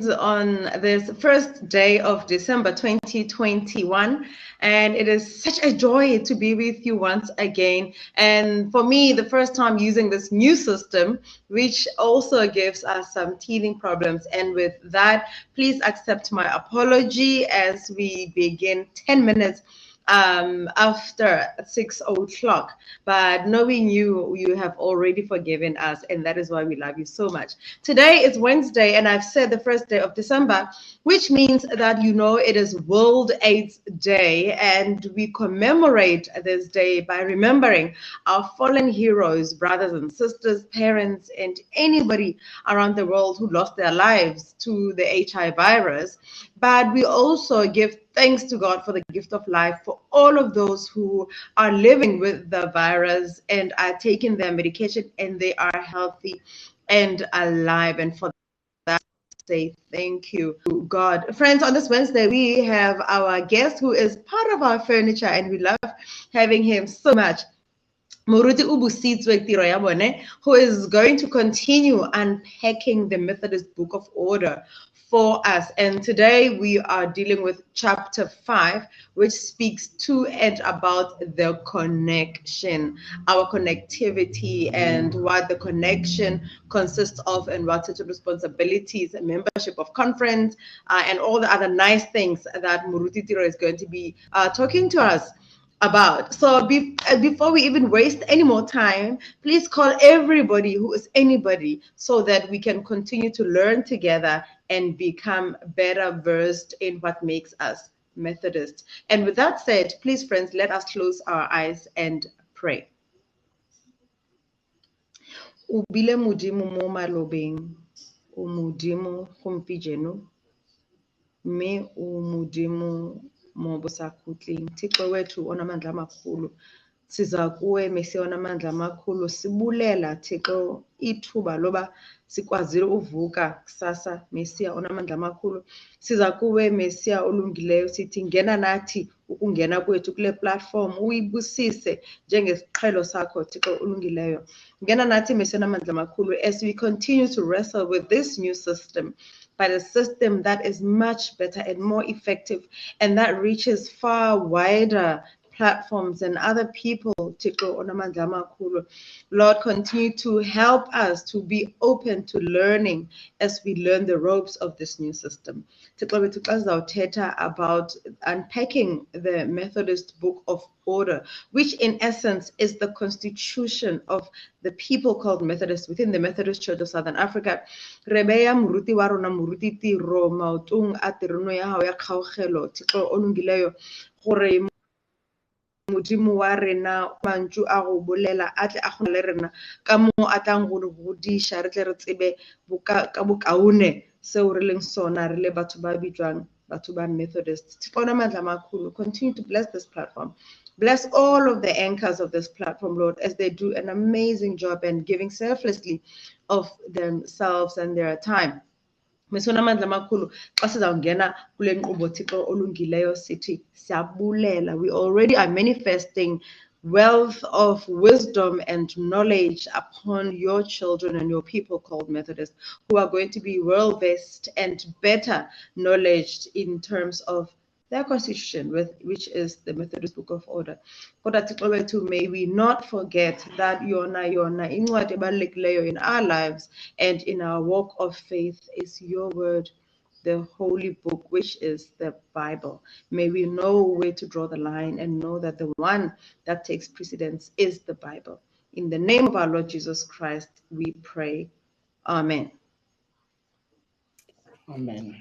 on this first day of December 2021, and it is such a joy to be with you once again. And for me, the first time using this new system, which also gives us some teething problems. And with that, please accept my apology as we begin 10 minutes after 6 o'clock. But knowing you have already forgiven us, and that is why we love you so much. Today is Wednesday, and I've said the first day of December, which means that it is World AIDS Day, and we commemorate this day by remembering our fallen heroes, brothers and sisters, parents, and anybody around the world who lost their lives to the HIV virus. But we also give thanks to God for the gift of life, for all of those who are living with the virus and are taking their medication and they are healthy and alive. And for that, say thank you to God. Friends, on this Wednesday, we have our guest who is part of our furniture, and we love having him so much. Rev Obusitswe Tiroyabone, who is going to continue unpacking the Methodist Book of Order for us. And today we are dealing with chapter 5, which speaks to and about the connection, our connectivity, and what the connection consists of, and what its responsibilities, membership of conference, and all the other nice things that Muruti Tiro is going to be talking to us about. So before we even waste any more time, please call everybody who is anybody so that we can continue to learn together and become better versed in what makes us Methodist. And with that said, please, friends, let us close our eyes and pray. Ubile modimo mo malobeng, o modimo gompijeno, me o modimo mo bosakhutleng. Thixo wethu onamandla amakhulu, siza kuwe Mesiya onamandla amakhulu, sibulela Thixo ithuba loba sikwazile uvuka kusasa. Mesiya onamandla amakhulu, siza kuwe Mesiya olungileyo, sithi ngena nathi ukungena kwethu kule platform uyibusise njengesiqhelo sakho Thixo olungileyo. Ngena nathi Mesiya onamandla amakhulu as we continue to wrestle with this new system, but a system that is much better and more effective and that reaches far wider platforms and other people. Lord, continue to help us to be open to learning as we learn the ropes of this new system. About unpacking the Methodist Book of Order, which in essence is the constitution of the people called Methodists within the Methodist Church of Southern Africa. Rebeya muruti wa rona muruti tiro maotong a tereno ya hao ya kgaogelo Thixo olungileyo gore modimo wa rena mantšu a go bolela a tle a gona le rena ka mo a tlang go re godiša re tle re tsebe ka bokaone seo re leng sona re le batho ba bitswang batho ba Methodist. Thixo onamandla amakhulu, continue to bless this platform. Bless all of the anchors of this platform, Lord, as they do an amazing job and giving selflessly of themselves and their time. Mesonamandla amakhulu xa sizawungena kule nkqubo Thixo olungileyo sithi siyabulela. We already are manifesting wealth of wisdom and knowledge upon your children and your people called Methodists, who are going to be well-versed and better knowledge in terms of their constitution, which is the Methodist Book of Order. May we not forget that in our lives and in our walk of faith is your word, the holy book, which is the Bible. May we know where to draw the line and know that the one that takes precedence is the Bible. In the name of our Lord Jesus Christ, we pray. Amen. Amen.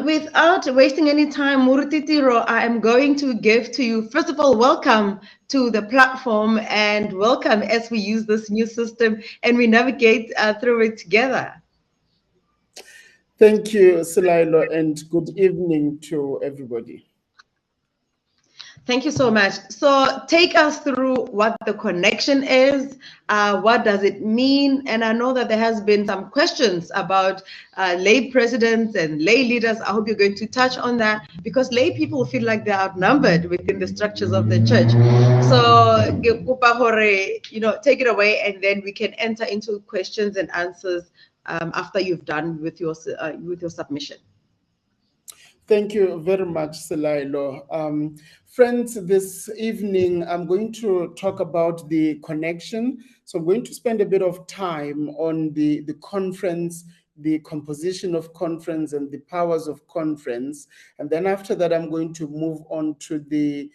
Without wasting any time, Muruti Tiro, I am going to give to you, first of all, welcome to the platform and welcome as we use this new system and we navigate through it together. Thank you, Sililo, and good evening to everybody. Thank you so much. So take us through what the connection is, what does it mean? And I know that there has been some questions about lay presidents and lay leaders. I hope you're going to touch on that because lay people feel like they're outnumbered within the structures of the church. So, take it away and then we can enter into questions and answers after you've done with your submission. Thank you very much, Selailo. Friends, this evening I'm going to talk about the connection. So I'm going to spend a bit of time on the conference, the composition of conference and the powers of conference. And then after that, I'm going to move on to the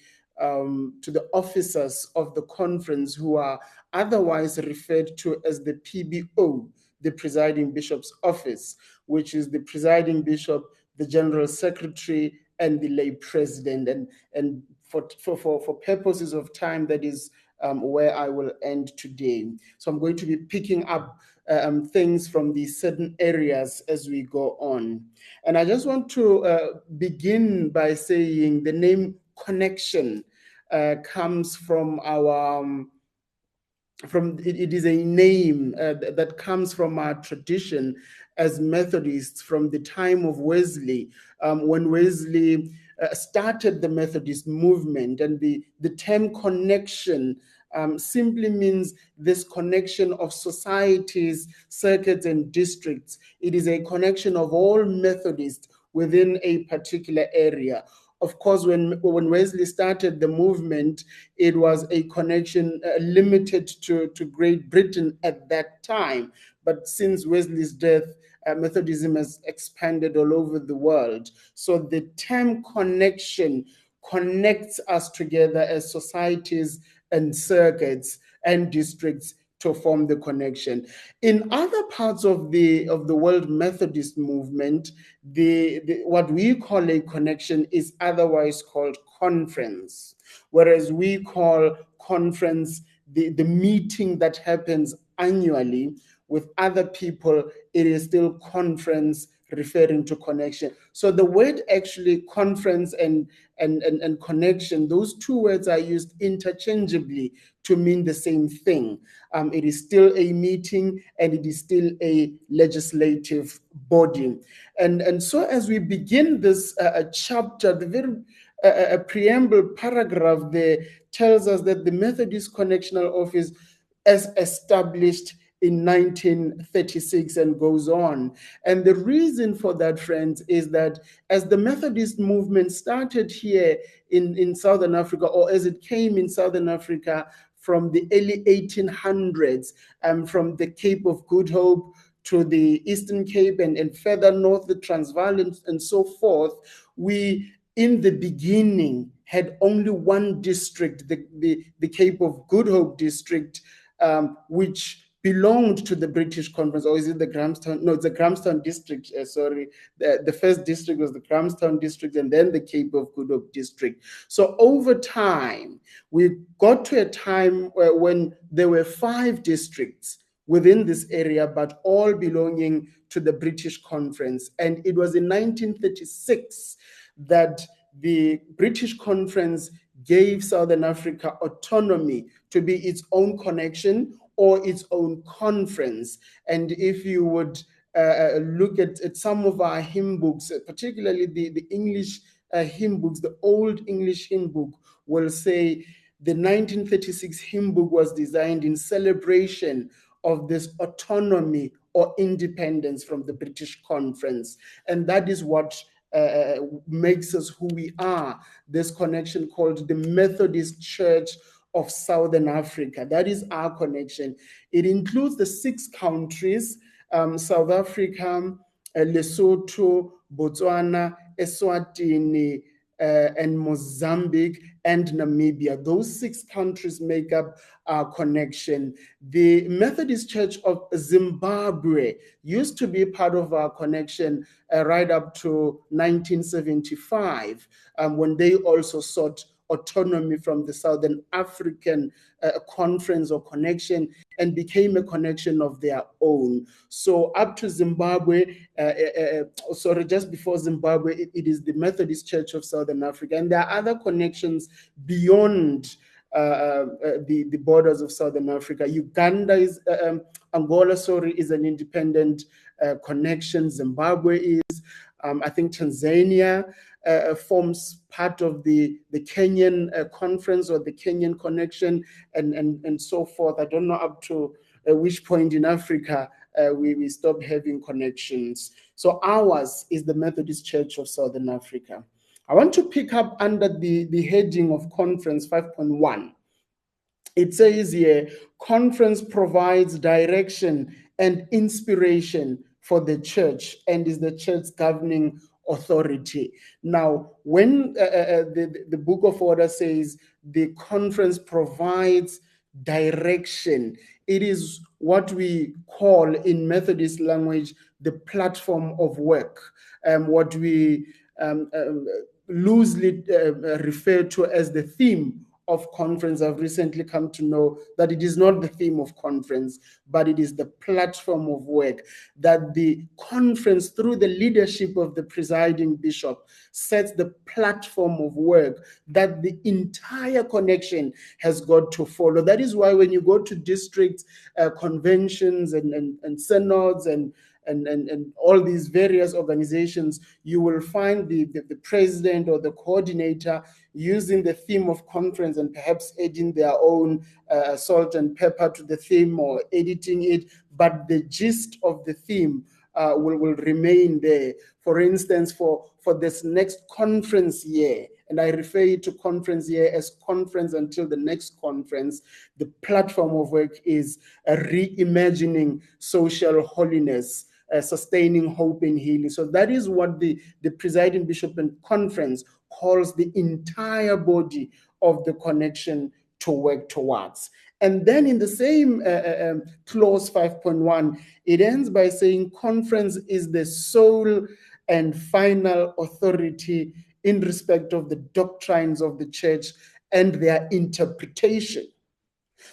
officers of the conference, who are otherwise referred to as the PBO, the Presiding Bishop's Office, which is the presiding bishop, the general secretary, and the lay president. And for purposes of time, that is where I will end today. So I'm going to be picking up things from these certain areas as we go on. And I just want to begin by saying the name connection comes from our it is a name that comes from our tradition as Methodists from the time of Wesley, when Wesley started the Methodist movement. And the term connection simply means this connection of societies, circuits, and districts. It is a connection of all Methodists within a particular area. Of course, when Wesley started the movement, it was a connection limited to Great Britain at that time. But since Wesley's death, Methodism has expanded all over the world. So the term connection connects us together as societies and circuits and districts to form the connection. In other parts of the World Methodist movement, what we call a connection is otherwise called conference, whereas we call conference the meeting that happens annually with other people. It is still conference, referring to connection. So the word actually conference and connection, those two words are used interchangeably to mean the same thing. It is still a meeting and it is still a legislative body. And so as we begin this chapter, the very preamble paragraph there tells us that the Methodist Connectional Office, as established in 1936, and goes on. And the reason for that, friends, is that as the Methodist movement started here in Southern Africa, or as it came in Southern Africa from the early 1800s, from the Cape of Good Hope to the Eastern Cape and further north, the Transvaal and so forth, we, in the beginning, had only one district, the Cape of Good Hope district, which belonged to the British Conference. Or is it the Grahamstown? No, it's the Grahamstown district. Sorry, the first district was the Grahamstown district, and then the Cape of Good Hope district. So over time, we got to a time when there were 5 districts within this area, but all belonging to the British Conference. And it was in 1936 that the British Conference gave Southern Africa autonomy to be its own connection or its own conference. And if you would look at some of our hymn books, particularly the English hymn books, the Old English hymn book will say the 1936 hymn book was designed in celebration of this autonomy or independence from the British Conference. And that is what makes us who we are, this connection called the Methodist Church of Southern Africa. That is our connection. It includes the 6 countries, South Africa, Lesotho, Botswana, Eswatini, and Mozambique, and Namibia. Those 6 countries make up our connection. The Methodist Church of Zimbabwe used to be part of our connection right up to 1975, when they also sought autonomy from the Southern African Conference or connection and became a connection of their own. So up to Zimbabwe, just before Zimbabwe, it is the Methodist Church of Southern Africa. And there are other connections beyond the borders of Southern Africa. Uganda is, Angola, is an independent connection. Zimbabwe is, I think Tanzania forms part of the Kenyan conference or the Kenyan connection, and so forth. I don't know up to which point in Africa we stop having connections. So ours is the Methodist Church of Southern Africa. I want to pick up under the heading of Conference 5.1. It says here, conference provides direction and inspiration for the church and is the church's governing authority. Now, when the Book of Order says the conference provides direction, it is what we call in Methodist language the platform of work, what we loosely refer to as the theme of conference. I've recently come to know that it is not the theme of conference, but it is the platform of work, that the conference, through the leadership of the presiding bishop, sets the platform of work that the entire connection has got to follow. That is why when you go to district conventions and synods and all these various organizations, you will find the president or the coordinator using the theme of conference and perhaps adding their own salt and pepper to the theme or editing it, but the gist of the theme will remain there. For instance, for this next conference year, and I refer to conference year as conference until the next conference, the platform of work is reimagining social holiness, sustaining hope and healing. So that is what the presiding bishop and conference calls the entire body of the connection to work towards. And then in the same clause 5.1, it ends by saying conference is the sole and final authority in respect of the doctrines of the church and their interpretation.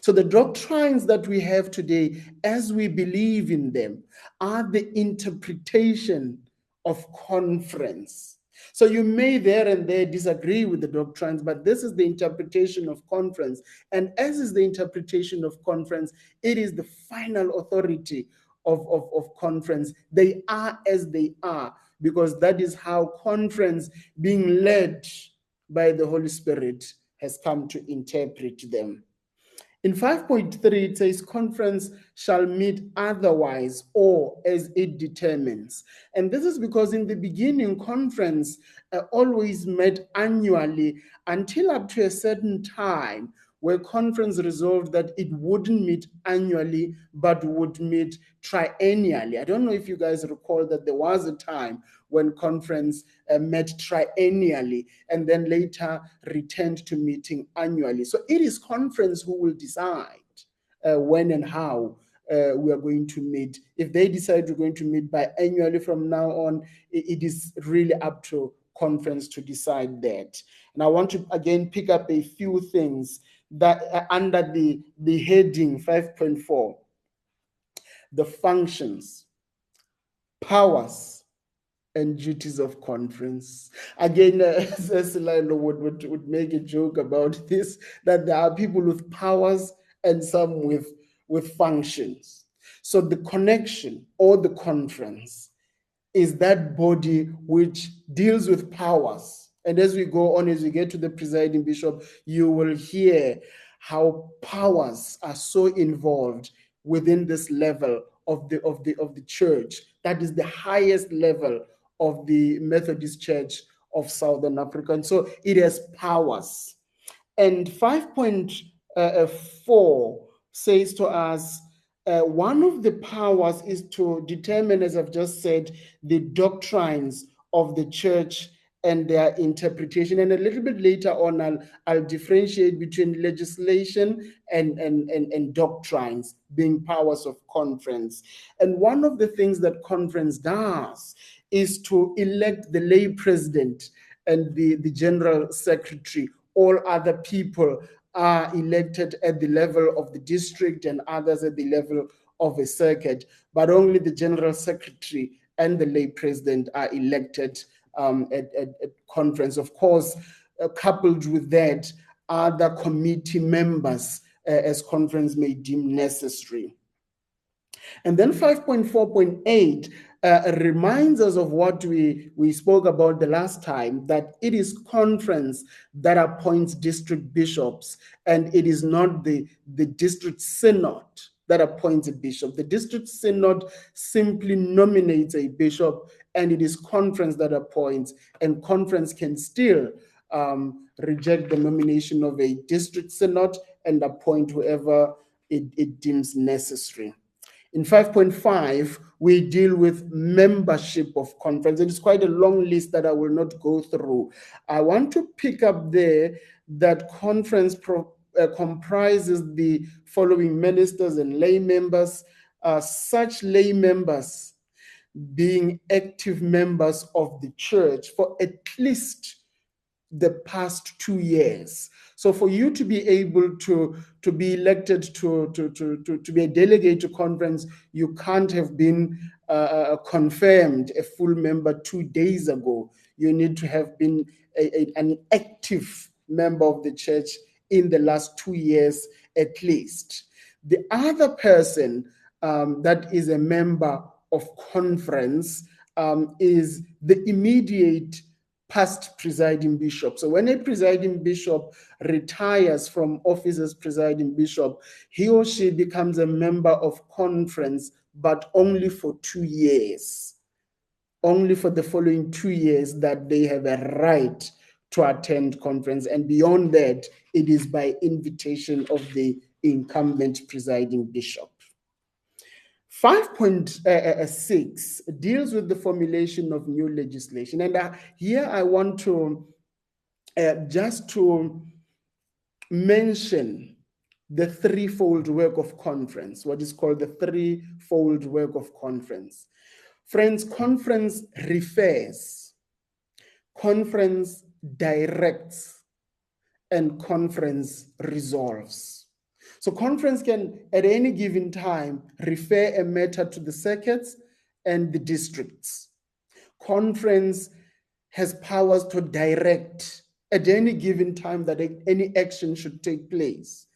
So the doctrines that we have today, as we believe in them, are the interpretation of conference. So you may there and there disagree with the doctrines, but this is the interpretation of conference. And as is the interpretation of conference, it is the final authority of conference. They are as they are, because that is how conference, being led by the Holy Spirit, has come to interpret them. In 5.3, it says, conference shall meet otherwise or as it determines. And this is because in the beginning, conference always met annually until up to a certain time where conference resolved that it wouldn't meet annually, but would meet triennially. I don't know if you guys recall that there was a time when conference met triennially and then later returned to meeting annually. So it is conference who will decide when and how we are going to meet. If they decide we're going to meet biannually from now on, it is really up to conference to decide that. And I want to again pick up a few things that under the heading 5.4, the functions, powers, and duties of conference. Again, Celino would make a joke about this, that there are people with powers and some with functions. So the connection or the conference is that body which deals with powers. And as we go on, as we get to the presiding bishop, you will hear how powers are so involved within this level of the church. That is the highest level of the Methodist Church of Southern Africa. And so it has powers. And 5.4 says to us, one of the powers is to determine, as I've just said, the doctrines of the church and their interpretation. And a little bit later on, I'll differentiate between legislation and doctrines being powers of conference. And one of the things that conference does is to elect the lay president and the general secretary. All other people are elected at the level of the district and others at the level of a circuit, but only the general secretary and the lay president are elected at conference. Of course, coupled with that, other committee members as conference may deem necessary. And then 5.4.8 reminds us of what we spoke about the last time, that it is conference that appoints district bishops, and it is not the district synod that appoints a bishop. The district synod simply nominates a bishop, and it is conference that appoints, and conference can still reject the nomination of a district synod and appoint whoever it deems necessary. In 5.5, we deal with membership of conference. It is quite a long list that I will not go through. I want to pick up there that conference comprises the following ministers and lay members, such lay members being active members of the church for at least the past 2 years. So for you to be able to be elected to be a delegate to conference, you can't have been confirmed a full member 2 days ago. You need to have been an active member of the church in the last 2 years at least. The other person that is a member of conference is the immediate past presiding bishop. So when a presiding bishop retires from office as presiding bishop, he or she becomes a member of conference, but only for 2 years. Only for the following 2 years that they have a right to attend conference. And beyond that, it is by invitation of the incumbent presiding bishop. 5.6 deals with the formulation of new legislation. And here I want to just to mention the threefold work of conference, what is called the threefold work of conference. Friends, conference refers, conference directs, and conference resolves. So conference can, at any given time, refer a matter to the circuits and the districts. Conference has powers to direct at any given time that any action should take place.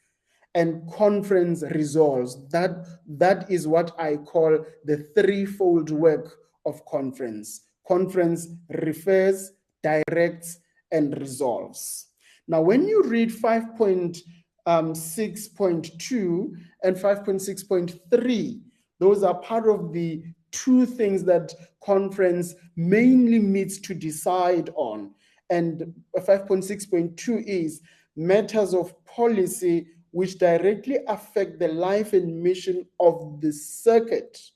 And conference resolves. That is what I call the threefold work of conference. Conference refers, directs, and resolves. Now, when you read 5.6.2 and 5.6.3, those are part of the two things that conference mainly meets to decide on. And 5.6.2 is matters of policy which directly affect the life and mission of the circuit.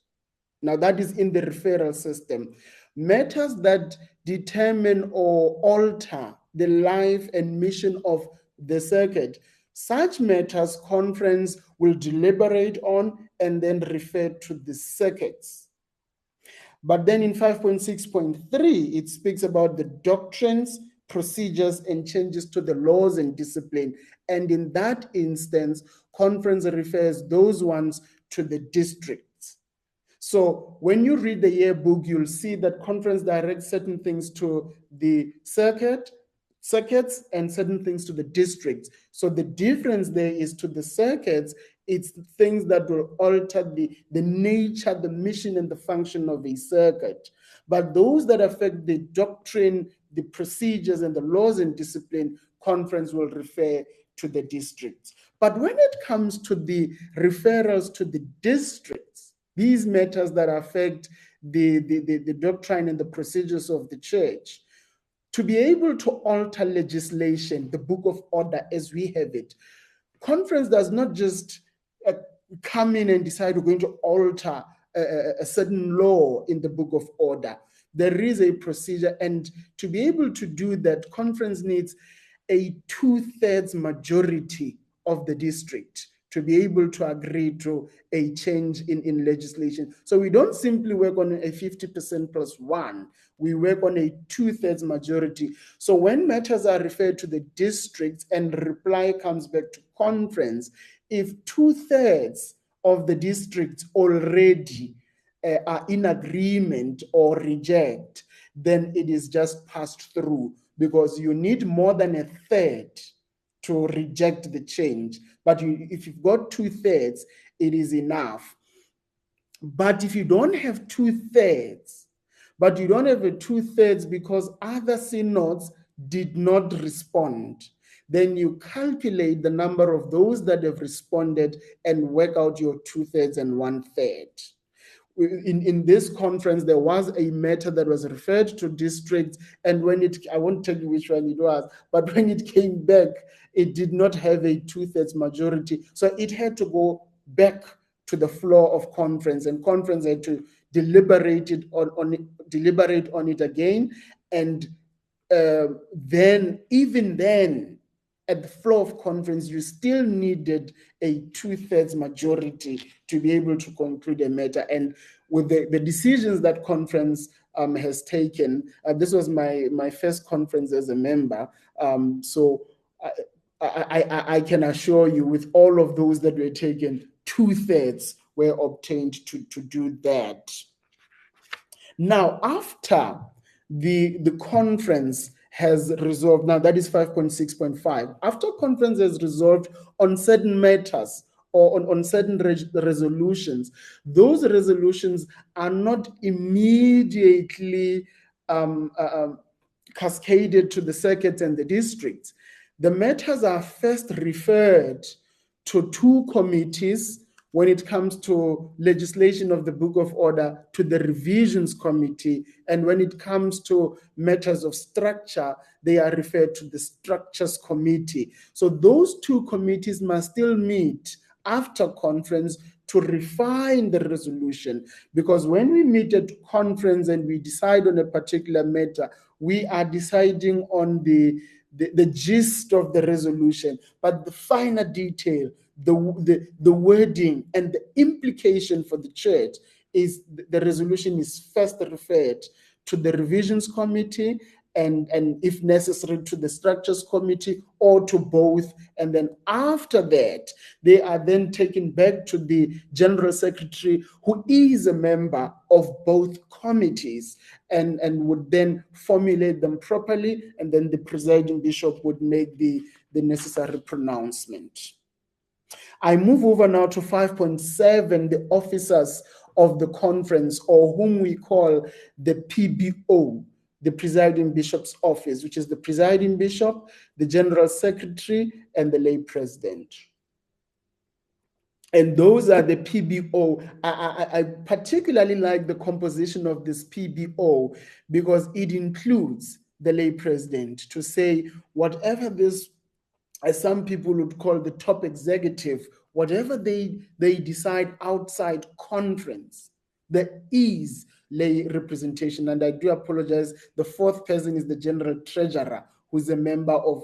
Now that is in the referral system. Matters that determine or alter the life and mission of the circuit. Such matters conference will deliberate on and then refer to the circuits. But then in 5.6.3, it speaks about the doctrines, procedures, and changes to the laws and discipline. And in that instance, conference refers those ones to the districts. So when you read the yearbook, you'll see that conference directs certain things to the circuits and certain things to the districts. So the difference there is to the circuits, it's things that will alter the nature, the mission, and the function of a circuit. But those that affect the doctrine, the procedures, and the laws and discipline, conference will refer to the districts. But when it comes to the referrals to the districts, these matters that affect the doctrine and the procedures of the church, to be able to alter legislation, the book of order as we have it, conference does not just come in and decide we're going to alter a certain law in the book of order. There is a procedure, and to be able to do that, conference needs a 2/3 majority of the district to be able to agree to a change in legislation. So we don't simply work on a 50% plus one, we work on a 2/3 majority. So when matters are referred to the districts and reply comes back to conference, if 2/3 of the districts already are in agreement or reject, then it is just passed through, because you need more than 1/3 to reject the change. But if you've got 2/3, it is enough. But if you don't have 2/3, but you don't have a 2/3 because other synods did not respond, then you calculate the number of those that have responded and work out your 2/3 and 1/3. In this conference, there was a matter that was referred to districts, and I won't tell you which one it was, but when it came back, it did not have a 2/3 majority. So it had to go back to the floor of conference, and conference had to deliberate on it again. And even then, at the floor of conference, you still needed a 2/3 majority to be able to conclude a matter. And with the decisions that conference has taken, this was my first conference as a member. So I can assure you, with all of those that were taken, 2/3 were obtained to do that. Now, after the conference has resolved, now that is 5.6.5, after conference has resolved on certain matters or on certain resolutions, those resolutions are not immediately cascaded to the circuits and the districts. The matters are first referred to two committees. When it comes to legislation of the Book of Order, to the Revisions Committee, and when it comes to matters of structure, they are referred to the Structures Committee. So those two committees must still meet after conference to refine the resolution, because when we meet at conference and we decide on a particular matter, we are deciding on the gist of the resolution, but the finer detail, the wording and the implication for the church is the resolution is first referred to the Revisions Committee and if necessary to the Structures Committee, or to both. And then after that, they are then taken back to the General Secretary, who is a member of both committees, and would then formulate them properly, and then the presiding bishop would make the necessary pronouncement. I move over now to 5.7, the officers of the conference, or whom we call the PBO, the presiding bishop's office, which is the presiding bishop, the general secretary, and the lay president. And those are the PBO. I particularly like the composition of this PBO because it includes the lay president to say whatever this, as some people would call the top executive, whatever they decide outside conference, there is lay representation. And I do apologize, the fourth person is the general treasurer, who's a member of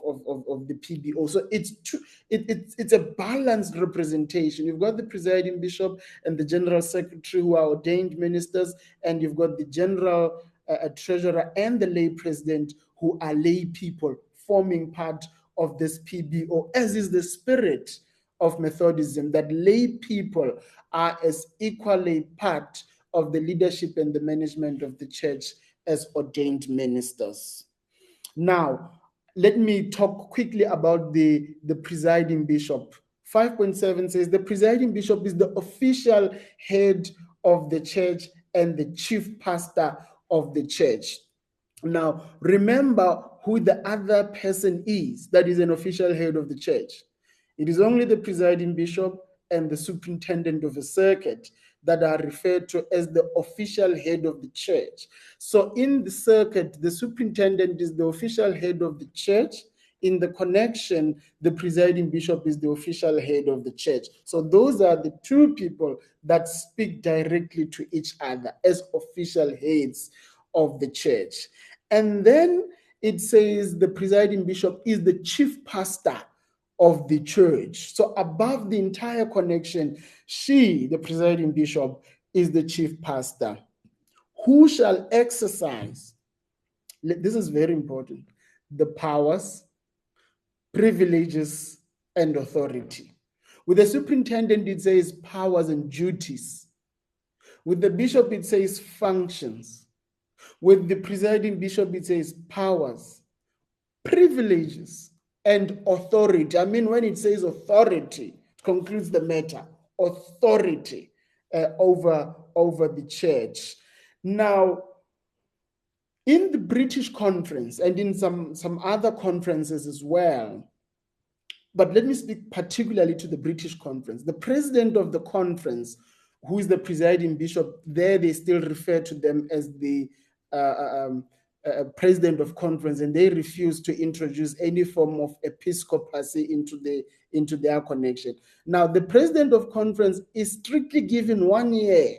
the PBO. So it's a balanced representation. You've got the presiding bishop and the general secretary, who are ordained ministers, and you've got the general treasurer and the lay president, who are lay people forming part of this PBO, as is the spirit of Methodism, that lay people are as equally part of the leadership and the management of the church as ordained ministers. Now, let me talk quickly about the presiding bishop. 5.7 says the presiding bishop is the official head of the church and the chief pastor of the church. Now, remember who the other person is that is an official head of the church. It is only the presiding bishop and the superintendent of a circuit that are referred to as the official head of the church. So in the circuit, the superintendent is the official head of the church. In the connection, the presiding bishop is the official head of the church. So those are the two people that speak directly to each other as official heads of the church. And then it says the presiding bishop is the chief pastor of the church. So above the entire connection, she, the presiding bishop, is the chief pastor, who shall exercise, this is very important, the powers, privileges, and authority. With the superintendent, it says powers and duties. With the bishop, it says functions. With the presiding bishop, it says powers, privileges, and authority. I mean, when it says authority, it concludes the matter. Authority over the church. Now, in the British conference and in some other conferences as well, But let me speak particularly to the British Conference. The president of the conference, who is the presiding bishop, there they still refer to them as the president of conference, and they refuse to introduce any form of episcopacy into their connection. Now, the president of conference is strictly given 1 year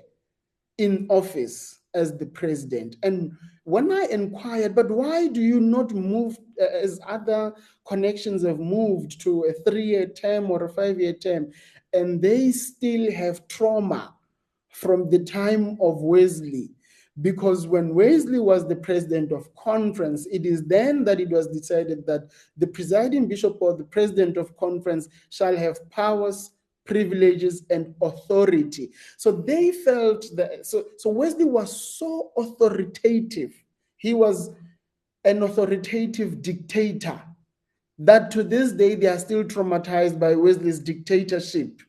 in office as the president. And when I inquired, but why do you not move as other connections have moved to a 3-year term or a 5-year term? And they still have trauma from the time of Wesley. Because when Wesley was the president of conference, it is then that it was decided that the presiding bishop or the president of conference shall have powers, privileges, and authority. So they felt that, so Wesley was so authoritative. He was an authoritative dictator that to this day they are still traumatized by Wesley's dictatorship,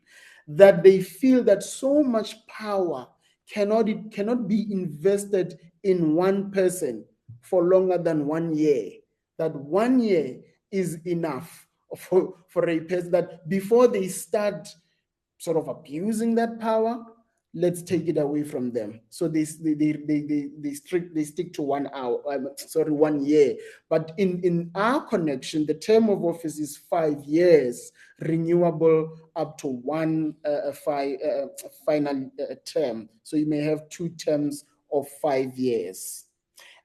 that they feel that so much power cannot be invested in one person for longer than 1 year. That 1 year is enough for a person, that before they start sort of abusing that power, let's take it away from them. So they stick to 1 year. But in our connection, the term of office is 5 years, renewable up to one final term. So you may have 2 terms of 5 years.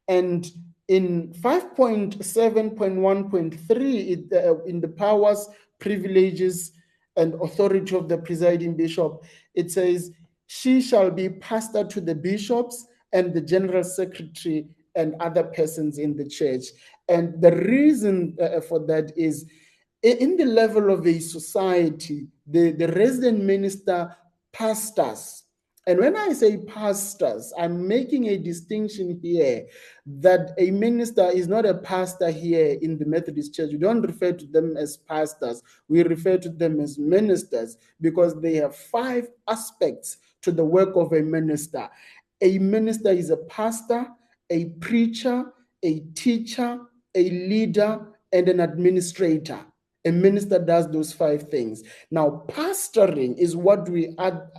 And in 5.7.1.3, in the powers, privileges, and authority of the presiding bishop, it says, she shall be pastor to the bishops and the general secretary and other persons in the church. And the reason for that is, in the level of a society, the resident minister pastors. And when I say pastors, I'm making a distinction here that a minister is not a pastor here in the Methodist Church. We don't refer to them as pastors. We refer to them as ministers because they have 5 aspects to the work of a minister. A minister is a pastor, a preacher, a teacher, a leader, and an administrator. A minister does those 5 things. Now, pastoring is what we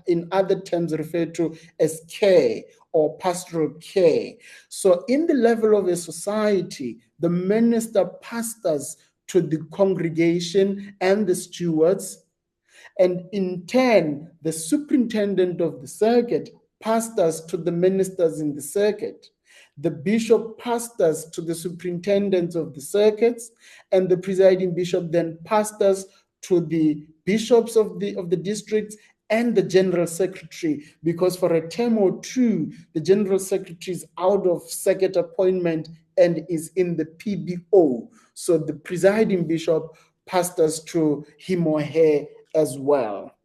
in other terms refer to as care or pastoral care. So in the level of a society, the minister pastors to the congregation and the stewards, and in turn, the superintendent of the circuit pastors to the ministers in the circuit. The bishop pastors to the superintendents of the circuits, and the presiding bishop then pastors to the bishops of the districts and the general secretary, because for a term or 2, the general secretary is out of circuit appointment and is in the PBO. So the presiding bishop pastors to him or her as well.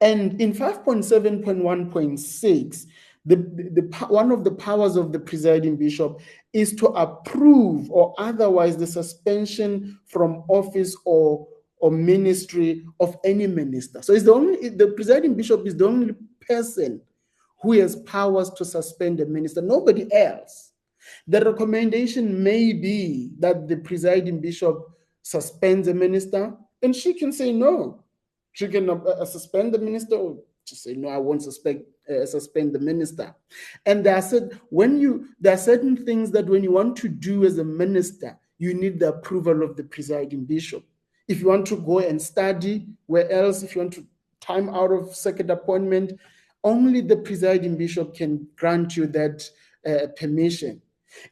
And in 5.7.1.6, one of the powers of the presiding bishop is to approve or otherwise the suspension from office or ministry of any minister. So the presiding bishop is the only person who has powers to suspend a minister, nobody else. The recommendation may be that the presiding bishop suspends a minister, and she can say no. She can suspend the minister, or just say no, I won't suspend the minister. And there are certain things that when you want to do as a minister, you need the approval of the presiding bishop. If you want to go and study where else, if you want to time out of circuit appointment, only the presiding bishop can grant you that permission.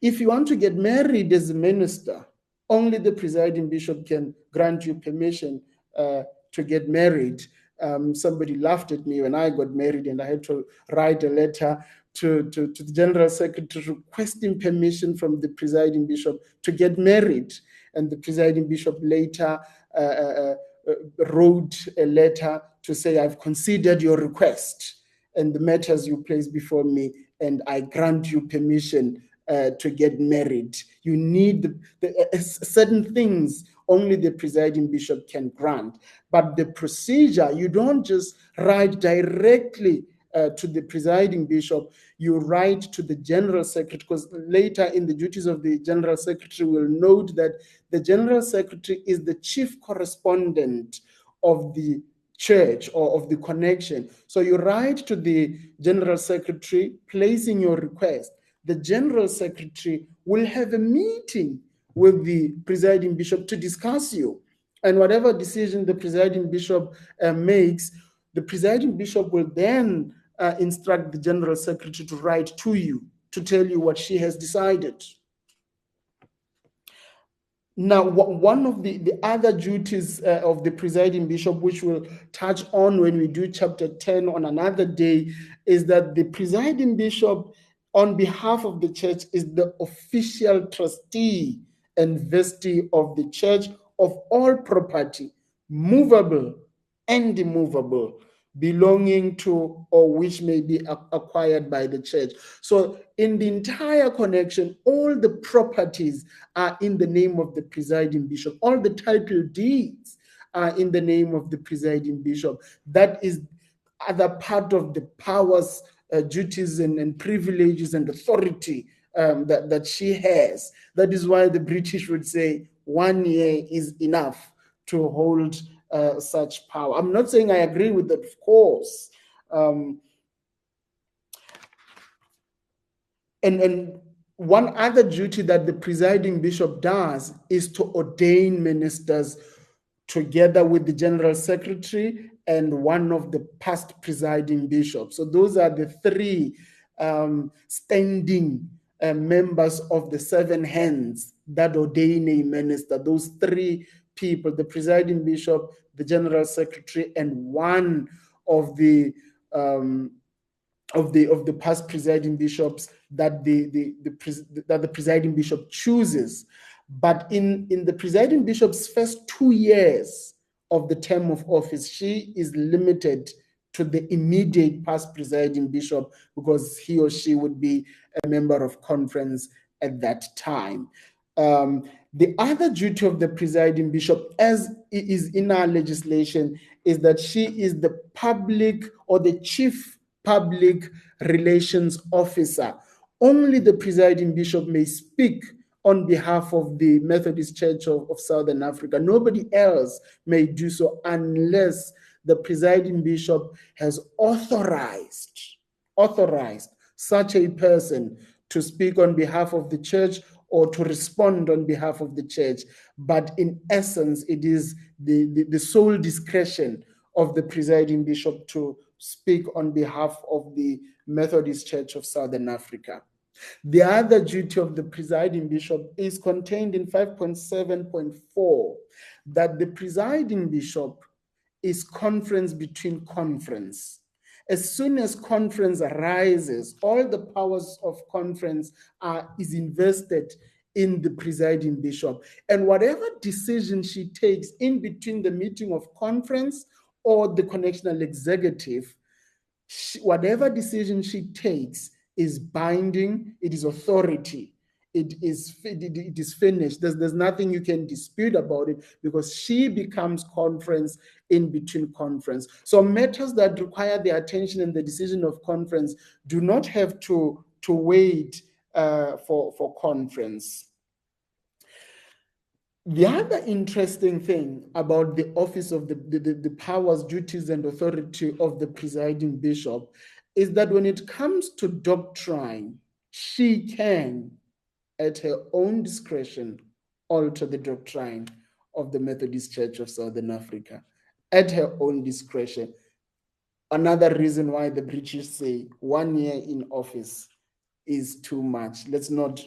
If you want to get married as a minister, only the presiding bishop can grant you permission to get married. Somebody laughed at me when I got married, and I had to write a letter to the general secretary requesting permission from the presiding bishop to get married. And the presiding bishop later wrote a letter to say, I've considered your request and the matters you place before me, and I grant you permission to get married. You need certain things only the presiding bishop can grant. But the procedure, you don't just write directly to the presiding bishop, you write to the general secretary, because later in the duties of the general secretary, we'll note that the general secretary is the chief correspondent of the church or of the connection. So you write to the general secretary placing your request. The general secretary will have a meeting with the presiding bishop to discuss you. And whatever decision the presiding bishop makes, the presiding bishop will then instruct the general secretary to write to you to tell you what she has decided. Now, one of the other duties of the presiding bishop, which we'll touch on when we do chapter 10 on another day, is that the presiding bishop, on behalf of the church, is the official trustee and vestee of the church of all property, movable and immovable, belonging to or which may be acquired by the church. So in the entire connection, all the properties are in the name of the presiding bishop. All the title deeds are in the name of the presiding bishop. That is other part of the powers, duties and privileges and authority that she has. That is why the British would say 1 year is enough to hold such power. I'm not saying I agree with that, of course. And one other duty that the presiding bishop does is to ordain ministers together with the general secretary and one of the past presiding bishops. So those are the three standing members of the seven hands that ordain a minister. Those three people, the presiding bishop, the general secretary, and one of the past presiding bishops that the presiding bishop chooses. But in the presiding bishop's first 2 years of the term of office, she is limited to the immediate past presiding bishop because he or she would be a member of conference at that time. The other duty of the presiding bishop, as is in our legislation, is that she is the public or the chief public relations officer. Only the presiding bishop may speak on behalf of the Methodist Church of Southern Africa. Nobody else may do so unless the presiding bishop has authorized such a person to speak on behalf of the church or to respond on behalf of the church. But in essence, it is the sole discretion of the presiding bishop to speak on behalf of the Methodist Church of Southern Africa. The other duty of the presiding bishop is contained in 5.7.4, that the presiding bishop is conference between conference. As soon as conference arises, all the powers of conference is invested in the presiding bishop. And whatever decision she takes in between the meeting of conference or the connectional executive, whatever decision she takes is binding, it is authority, it is finished. There's nothing you can dispute about it because she becomes conference in between conference. So matters that require the attention and the decision of conference do not have to wait for conference. The other interesting thing about the office of the powers, duties, and authority of the presiding bishop is that when it comes to doctrine, she can, at her own discretion, alter the doctrine of the Methodist Church of Southern Africa, at her own discretion. Another reason why the British say 1 year in office is too much. Let's not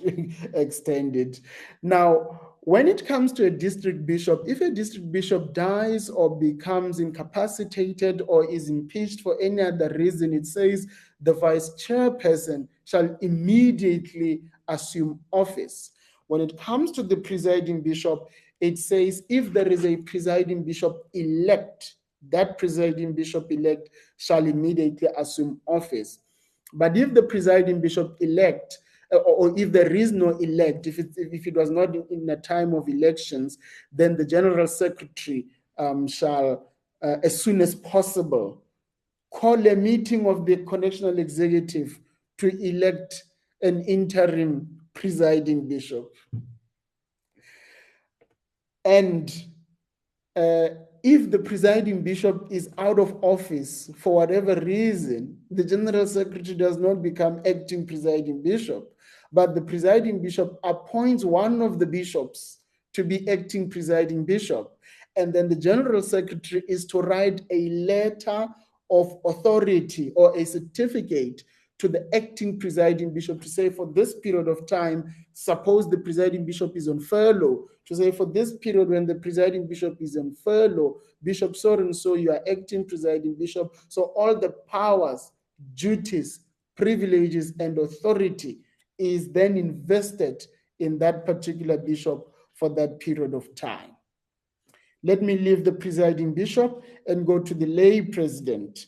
extend it. Now, when it comes to a district bishop, if a district bishop dies or becomes incapacitated or is impeached for any other reason, it says the vice chairperson shall immediately assume office. When it comes to the presiding bishop, it says if there is a presiding bishop elect, that presiding bishop elect shall immediately assume office. But if the presiding bishop elect, or if there is no elect, if it was not in a time of elections, then the general secretary shall, as soon as possible, call a meeting of the connectional executive to elect an interim presiding bishop. And if the presiding bishop is out of office for whatever reason, the general secretary does not become acting presiding bishop, but the presiding bishop appoints one of the bishops to be acting presiding bishop. And then the general secretary is to write a letter of authority or a certificate to the acting presiding bishop to say, for this period of time, suppose the presiding bishop is on furlough, to say for this period when the presiding bishop is on furlough, Bishop so and so, you are acting presiding bishop. So all the powers, duties, privileges, and authority is then invested in that particular bishop for that period of time. Let me leave the presiding bishop and go to the lay president.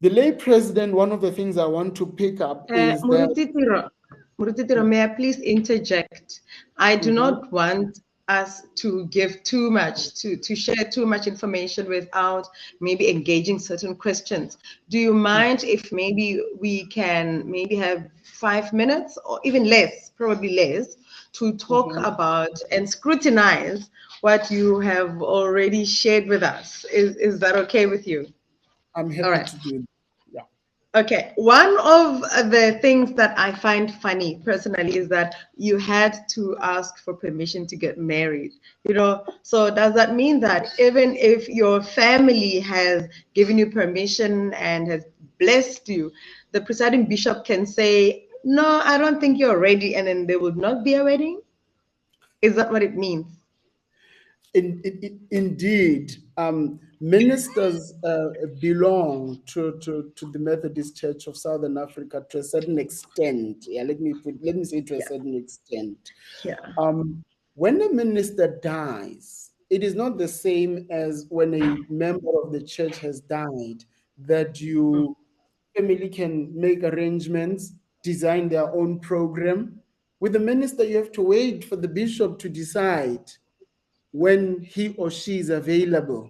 The lay president, one of the things I want to pick up is that... Muruti Tiro, may I please interject? I do not want us to give too much, to share too much information without maybe engaging certain questions. Do you mind if maybe we can maybe have 5 minutes or even less, probably less, to talk about and scrutinize what you have already shared with us? Is that okay with you? I'm happy to do it. Okay, one of the things that I find funny personally is that you had to ask for permission to get married. You know, so does that mean that even if your family has given you permission and has blessed you, the presiding bishop can say, no, I don't think you're ready, and then there would not be a wedding? Is that what it means? Indeed, ministers belong to the Methodist Church of Southern Africa to a certain extent. Yeah, let me say to a certain extent. Yeah. When a minister dies, it is not the same as when a member of the church has died, that you family can make arrangements, design their own program. With the minister, you have to wait for the bishop to decide when he or she is available,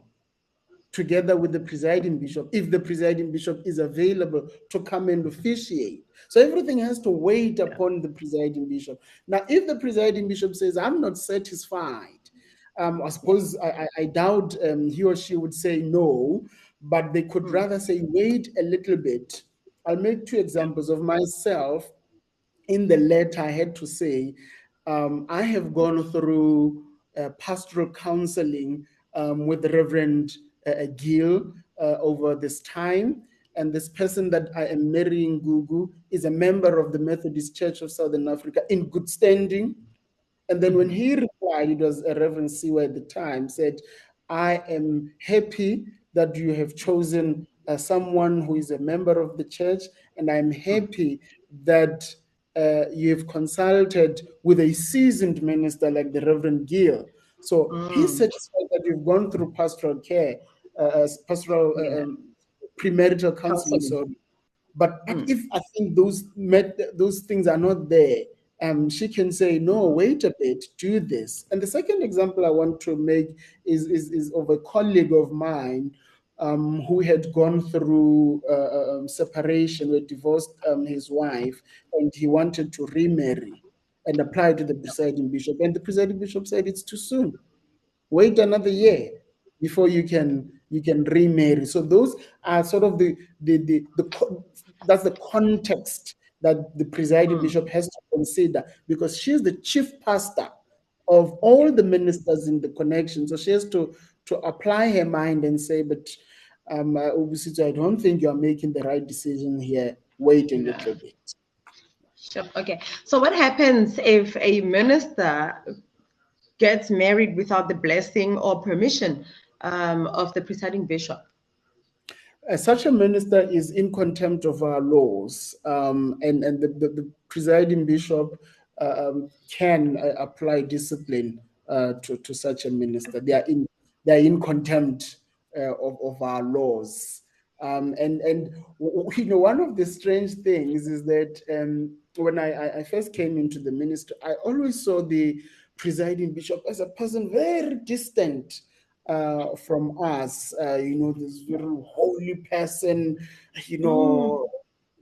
together with the presiding bishop, if the presiding bishop is available to come and officiate. So everything has to wait upon the presiding bishop. Now, if the presiding bishop says, I'm not satisfied, I suppose I doubt he or she would say no, but they could rather say, wait a little bit. I'll make 2 examples of myself. In the letter, I had to say, I have gone through pastoral counseling with Reverend Gill over this time. And this person that I am marrying, Gugu, is a member of the Methodist Church of Southern Africa in good standing. And then when he replied, it was Reverend Siwa at the time, said, I am happy that you have chosen someone who is a member of the church, and I'm happy that you've consulted with a seasoned minister like the Reverend Gill. So he's satisfied that you've gone through pastoral care, premarital counseling. Sorry. But if I think those things are not there, she can say, no, wait a bit, do this. And the second example I want to make is of a colleague of mine who had gone through separation, who had divorced his wife, and he wanted to remarry and apply to the presiding bishop. And the presiding bishop said, it's too soon. Wait another year before you can remarry. So those are sort of that's the context that the presiding bishop has to consider, because she's the chief pastor of all the ministers in the connection. So she has to apply her mind and say, but Obusitswe, I don't think you're making the right decision here. Wait a little bit. Sure. Okay. So what happens if a minister gets married without the blessing or permission of the presiding bishop? Such a minister is in contempt of our laws, and the presiding bishop can apply discipline to such a minister. They are in contempt of our laws. And you know, one of the strange things is that when I first came into the ministry, I always saw the presiding bishop as a person very distant from us. This very holy person, Mm.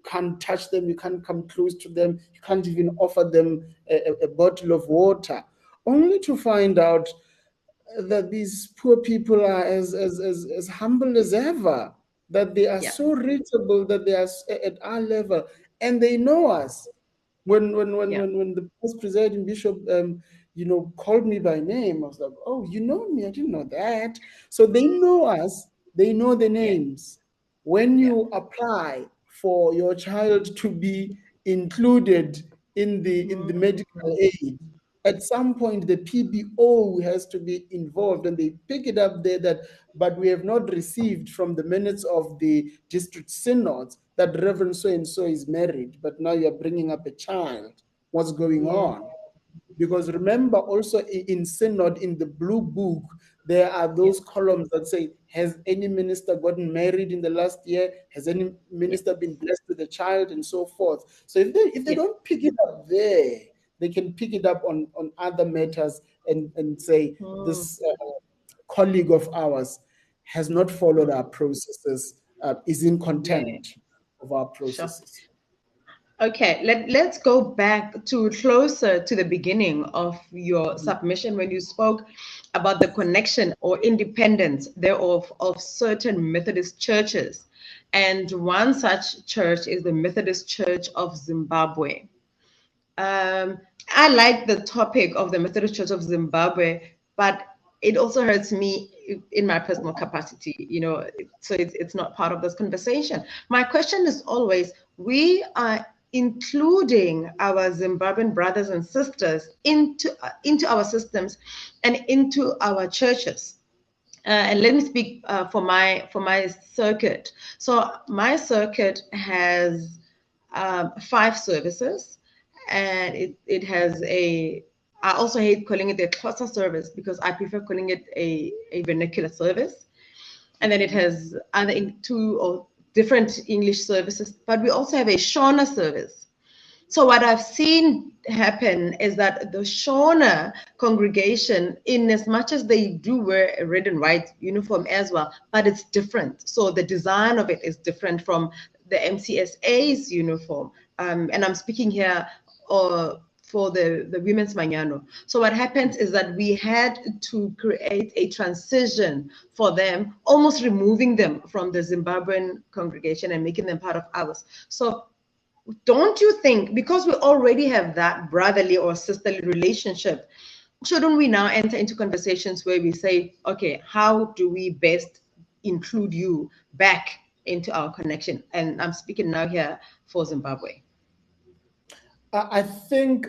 can't touch them, you can't come close to them, you can't even offer them a bottle of water, only to find out that these poor people are as humble as ever, that they are Yeah. so reachable, that they are at our level, and they know us. Yeah. When the first presiding bishop, called me by name, I was like, oh, you know me? I didn't know that. So they know us. They know the Yeah. names. When Yeah. you apply for your child to be included in the Mm. medical aid, at some point the PBO has to be involved, and they pick it up there that, but we have not received from the minutes of the district synods that Reverend so and so is married, but now you're bringing up a child. What's going Yeah. on? Because remember, also in synod, in the blue book, there are Yeah. those columns that say, has any minister gotten married in the last year? Has any Yeah. minister been blessed with a child, and so forth? So if they Yeah. don't pick it up there, they can pick it up on other matters, and say, Mm. this colleague of ours has not followed our processes, is in Yeah. contempt of our Sure. processes. Okay, let's go back to closer to the beginning of your Mhm. submission when you spoke about the connection or independence thereof of certain Methodist churches. And one such church is the Methodist Church of Zimbabwe. Um, I like the topic of the Methodist Church of Zimbabwe, but it also hurts me in my personal capacity, so it's not part of this conversation. My question is always, we are including our Zimbabwean brothers and sisters into our systems and into our churches. And let me speak for my circuit. So my circuit has 5 services, and it has a. I also hate calling it a cluster service because I prefer calling it a vernacular service. And then it has other 2 or different English services, but we also have a Shona service. So what I've seen happen is that the Shona congregation, in as much as they do wear a red and white uniform as well, but it's different. So the design of it is different from the MCSA's uniform. And I'm speaking here for the women's Manyano. So what happens is that we had to create a transition for them, almost removing them from the Zimbabwean congregation and making them part of ours. So don't you think, because we already have that brotherly or sisterly relationship, shouldn't we now enter into conversations where we say, okay, how do we best include you back into our connection? And I'm speaking now here for Zimbabwe. I think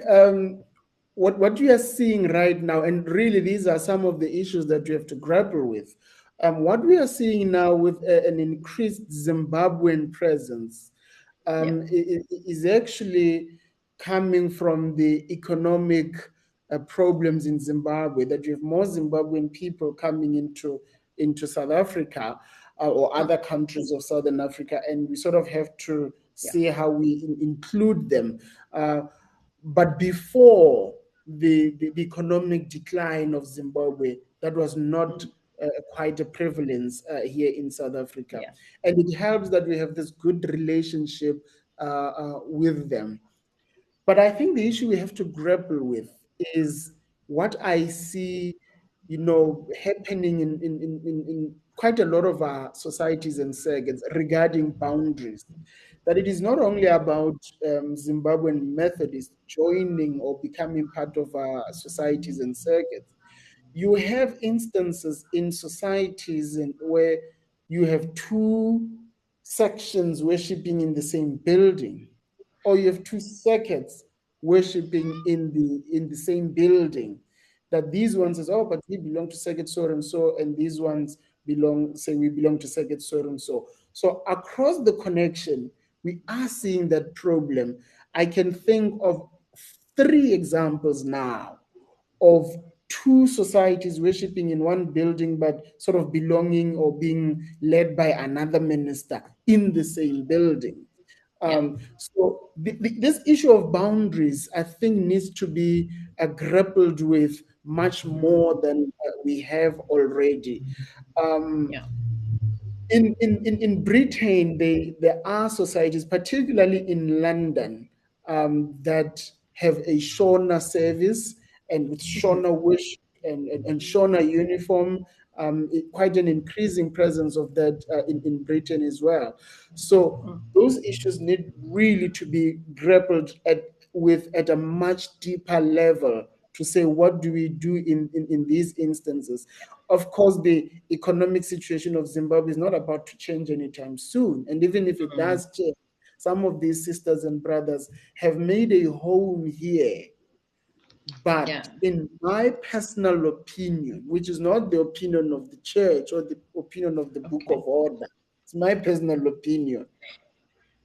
what you are seeing right now, and really these are some of the issues that you have to grapple with. What we are seeing now with an increased Zimbabwean presence Yeah. is actually coming from the economic problems in Zimbabwe, that you have more Zimbabwean people coming into South Africa or other countries of Southern Africa, and we sort of have to Yeah. see how we include them. Uh, but before the economic decline of Zimbabwe, that was not quite a prevalence here in South Africa. Yeah. And it helps that we have this good relationship with them. But I think the issue we have to grapple with is what I see, happening in quite a lot of our societies and circuits regarding boundaries. That it is not only about Zimbabwean Methodists joining or becoming part of our societies and circuits. You have instances in societies where you have 2 sections worshiping in the same building, or you have 2 circuits worshiping in the same building. That these ones says, oh, but we belong to circuit so and so, and these ones we belong to circuit so and so. So across the connection, we are seeing that problem. I can think of 3 examples now of 2 societies worshiping in one building, but sort of belonging or being led by another minister in the same building. Yeah. So this issue of boundaries, I think, needs to be grappled with much more than we have already. Yeah. In Britain, there are societies, particularly in London, that have a Shona service and with Shona wish and Shona uniform, quite an increasing presence of that in Britain as well. So those issues need really to be grappled with at a much deeper level to say, what do we do in these instances? Of course, the economic situation of Zimbabwe is not about to change anytime soon. And even if it does change, some of these sisters and brothers have made a home here. But in my personal opinion, which is not the opinion of the church or the opinion of the Book of Order, it's my personal opinion.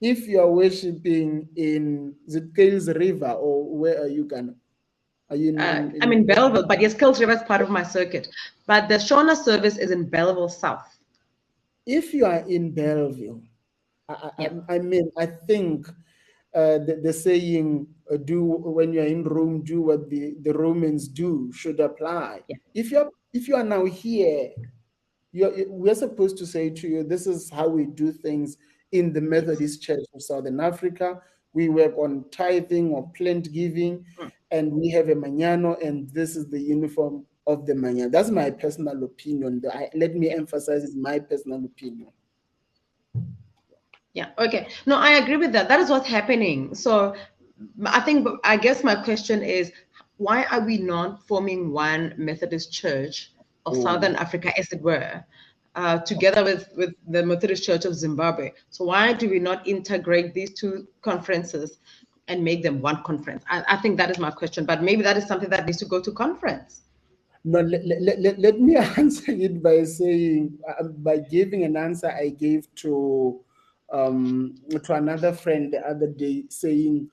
If you are worshiping in the Kales River, or where are you going? Are you I'm in Belleville, but yes, Kales River is part of my circuit. But the Shona service is in Belleville South. If you are in Belleville, I think the saying, "Do when you are in Rome, do what the Romans do," should apply. Yeah. If you are now here, we're supposed to say to you, "This is how we do things in the Methodist Church of Southern Africa. We work on tithing or plant giving, and we have a mañana, and this is the uniform of the mañana." That's my personal opinion. Let me emphasize, it's my personal opinion. Yeah, okay. No, I agree with that. That is what's happening. So I guess my question is, why are we not forming one Methodist Church of Southern Africa, as it were, together with the Methodist Church of Zimbabwe? So why do we not integrate these two conferences and make them one conference? I think that is my question, but maybe that is something that needs to go to conference. No, let me answer it by saying, by giving an answer I gave to another friend the other day, saying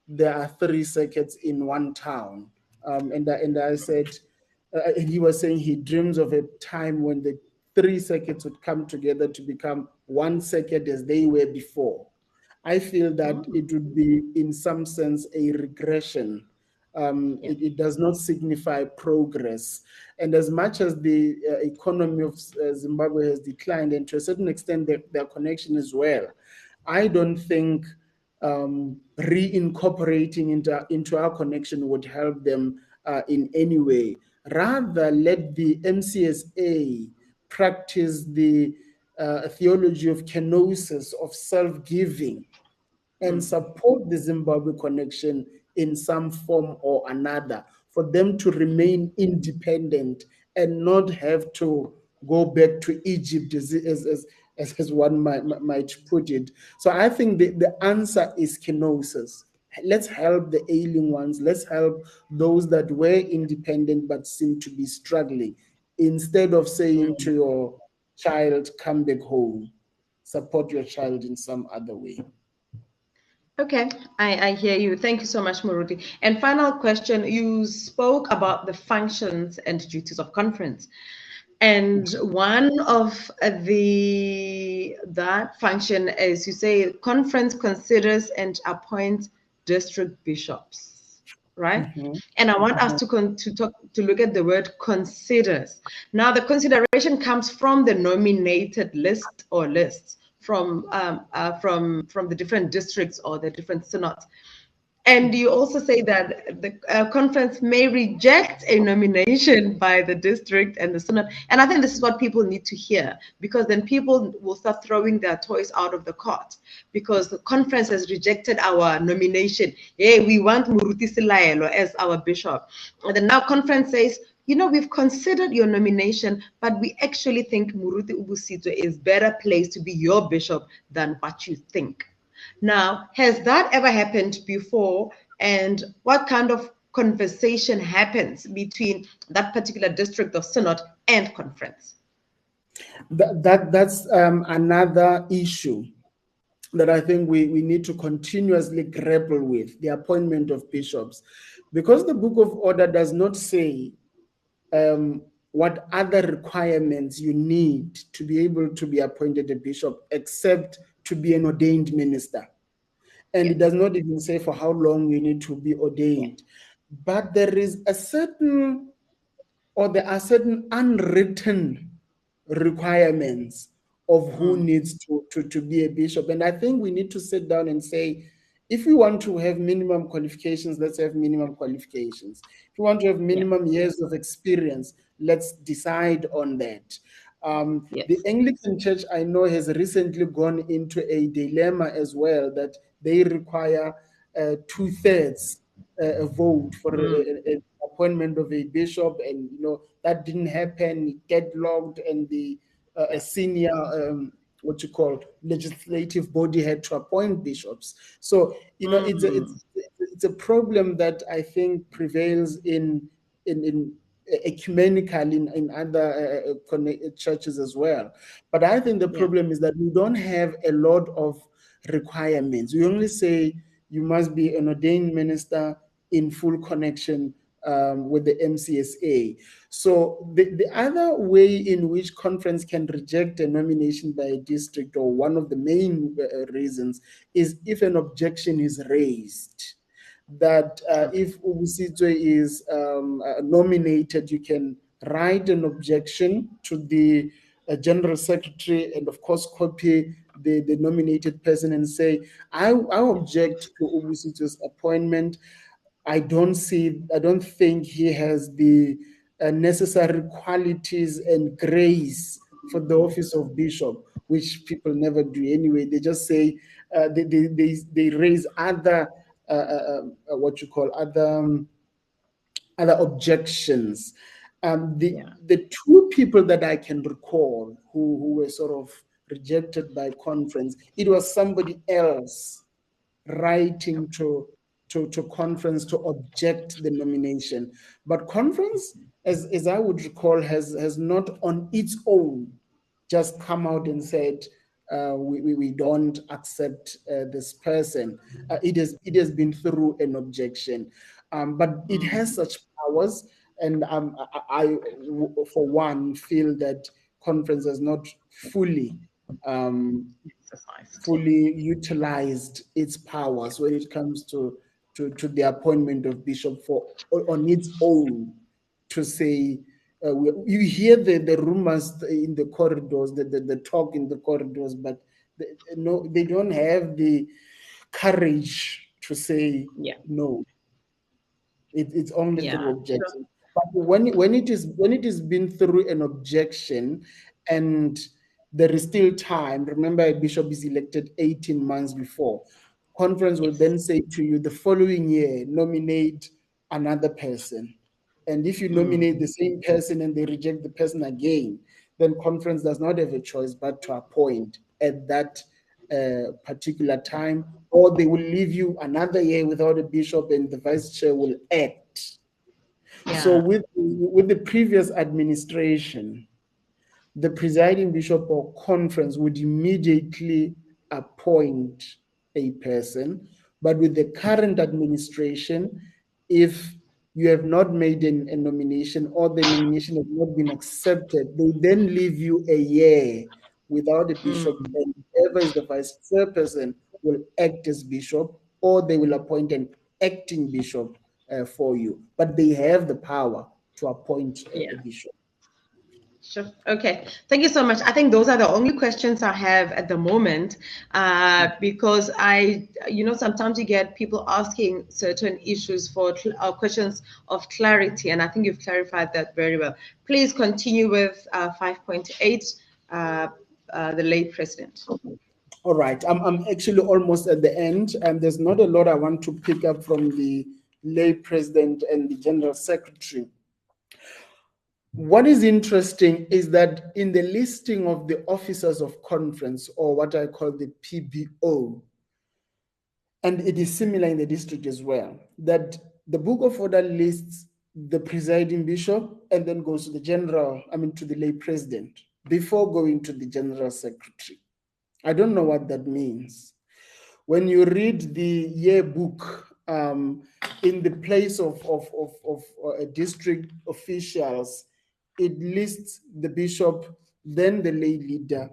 there are 3 circuits in one town, and I said, and he was saying he dreams of a time when the 3 circuits would come together to become one circuit as they were before. I feel that it would be, in some sense, a regression. It does not signify progress. And as much as the economy of Zimbabwe has declined, and to a certain extent their connection as well, I don't think reincorporating into our connection would help them in any way. Rather, let the MCSA practice the theology of kenosis, of self-giving, and support the Zimbabwe connection in some form or another, for them to remain independent and not have to go back to Egypt, as one might put it. So I think the answer is kenosis. Let's help the ailing ones. Let's help those that were independent but seem to be struggling. Instead of saying to your child, "Come back home," support your child in some other way. Okay, I hear you. Thank you so much, Muruti. And final question, you spoke about the functions and duties of conference. And one of that function is, you say, conference considers and appoints district bishops, right? And I want us to look at the word considers. Now, the consideration comes from the nominated list or lists from the different districts or the different synods. And you also say that the conference may reject a nomination by the district and the synod. And I think this is what people need to hear, because then people will start throwing their toys out of the cart, because the conference has rejected our nomination. Hey, we want Muruti Silaelo as our bishop. And then now conference says, you know, we've considered your nomination, but we actually think Muruti Obusitswe is better placed to be your bishop than what you think. Now, has that ever happened before? And what kind of conversation happens between that particular district of synod and conference? That's another issue that I think we need to continuously grapple with, the appointment of bishops. Because the Book of Order does not say what other requirements you need to be able to be appointed a bishop, except to be an ordained minister. And it does not even say for how long you need to be ordained. But there is a certain or there are certain unwritten requirements of who needs to be a bishop. And I think we need to sit down and say, if we want to have minimum qualifications, let's have minimum qualifications. If we want to have minimum years of experience, let's decide on that. The Anglican Church, I know, has recently gone into a dilemma as well, that they require 2/3 vote for an appointment of a bishop, and that didn't happen. It deadlocked, and the a senior legislative body had to appoint bishops. So it's a problem that I think prevails in ecumenically in other churches as well. But I think the problem is that we don't have a lot of requirements. We only say you must be an ordained minister in full connection with the MCSA. So the other way in which conference can reject a nomination by a district, or one of the main reasons, is if an objection is raised. That if Obusitswe is nominated, you can write an objection to the general secretary, and of course copy the nominated person and say, I object to Obusitswe's appointment. I don't think he has the necessary qualities and grace for the office of bishop, which people never do anyway. They just say they raise other other objections. The two people that I can recall who were sort of rejected by conference, it was somebody else writing to conference to object the nomination. But conference, as I would recall, has not on its own just come out and said, we don't accept this person. It has been through an objection, but it has such powers, and I for one feel that conference has not fully utilized its powers when it comes to the appointment of bishop on its own to say. You hear the rumors in the corridors, the talk in the corridors, but they don't have the courage to say no. It's only through objection. But when it is been through an objection, and there is still time. Remember, a bishop is elected 18 months before. Conference will then say to you, the following year, nominate another person. And if you nominate the same person and they reject the person again, then conference does not have a choice but to appoint at that particular time, or they will leave you another year without a bishop and the vice chair will act. So with the previous administration, the presiding bishop or conference would immediately appoint a person. But with the current administration, if you have not made a nomination, or the nomination has not been accepted, they then leave you a year without a bishop, and whoever is the vice chairperson will act as bishop, or they will appoint an acting bishop for you. But they have the power to appoint a bishop. Sure. Okay. Thank you so much. I think those are the only questions I have at the moment, because sometimes you get people asking certain issues for questions of clarity, and I think you've clarified that very well. Please continue with 5.8, the late president. All right. I'm actually almost at the end, and there's not a lot I want to pick up from the lay president and the general secretary. What is interesting is that in the listing of the officers of conference, or what I call the PBO, and it is similar in the district as well, that the Book of Order lists the presiding bishop and then goes to to the lay president before going to the general secretary. I don't know what that means. When you read the yearbook, in the place of district officials, it lists the bishop, then the lay leader,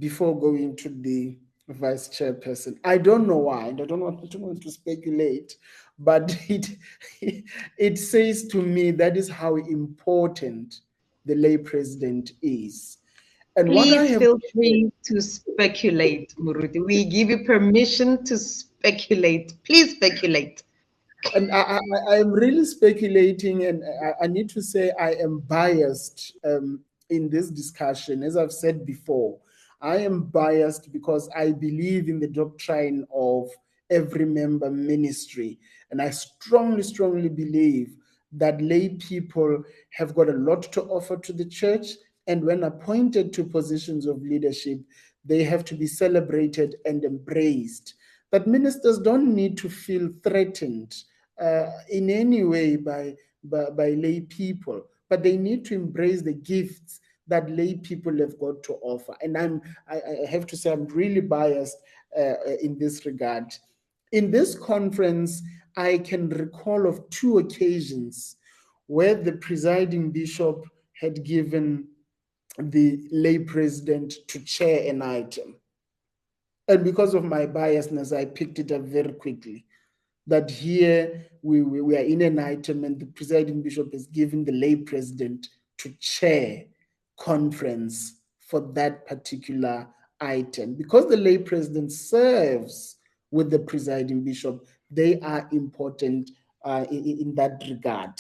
before going to the vice chairperson. I don't know why. I don't want to speculate, but it says to me that is how important the lay president is. And what I Please have, feel free to speculate, Muruti. We give you permission to speculate. Please speculate. and I am really speculating, and I need to say I am biased in this discussion. As I've said before, I am biased because I believe in the doctrine of every member ministry. And I strongly, strongly believe that lay people have got a lot to offer to the church. And when appointed to positions of leadership, they have to be celebrated and embraced. That ministers don't need to feel threatened in any way by lay people, but they need to embrace the gifts that lay people have got to offer. And I have to say I'm really biased in this regard. In this conference, I can recall of 2 occasions where the presiding bishop had given the lay president to chair an item. And because of my biasness, I picked it up very quickly. That here we are in an item and the presiding bishop is given the lay president to chair conference for that particular item. Because the lay president serves with the presiding bishop, they are important in that regard.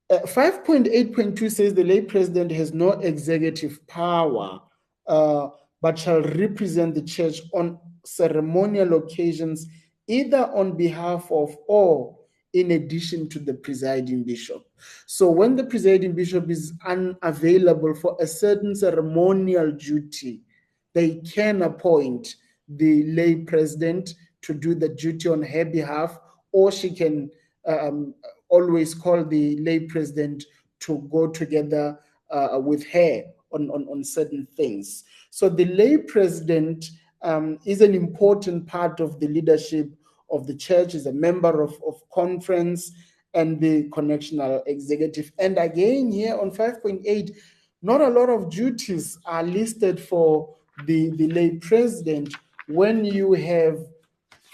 5.8.2 says the lay president has no executive power, but shall represent the church on ceremonial occasions, either on behalf of or in addition to the presiding bishop. So when the presiding bishop is unavailable for a certain ceremonial duty, they can appoint the lay president to do the duty on her behalf, or she can always call the lay president to go together with her on certain things. So the lay president is an important part of the leadership of the church, is a member of conference and the connectional executive. And again, here on 5.8, not a lot of duties are listed for the lay president when you have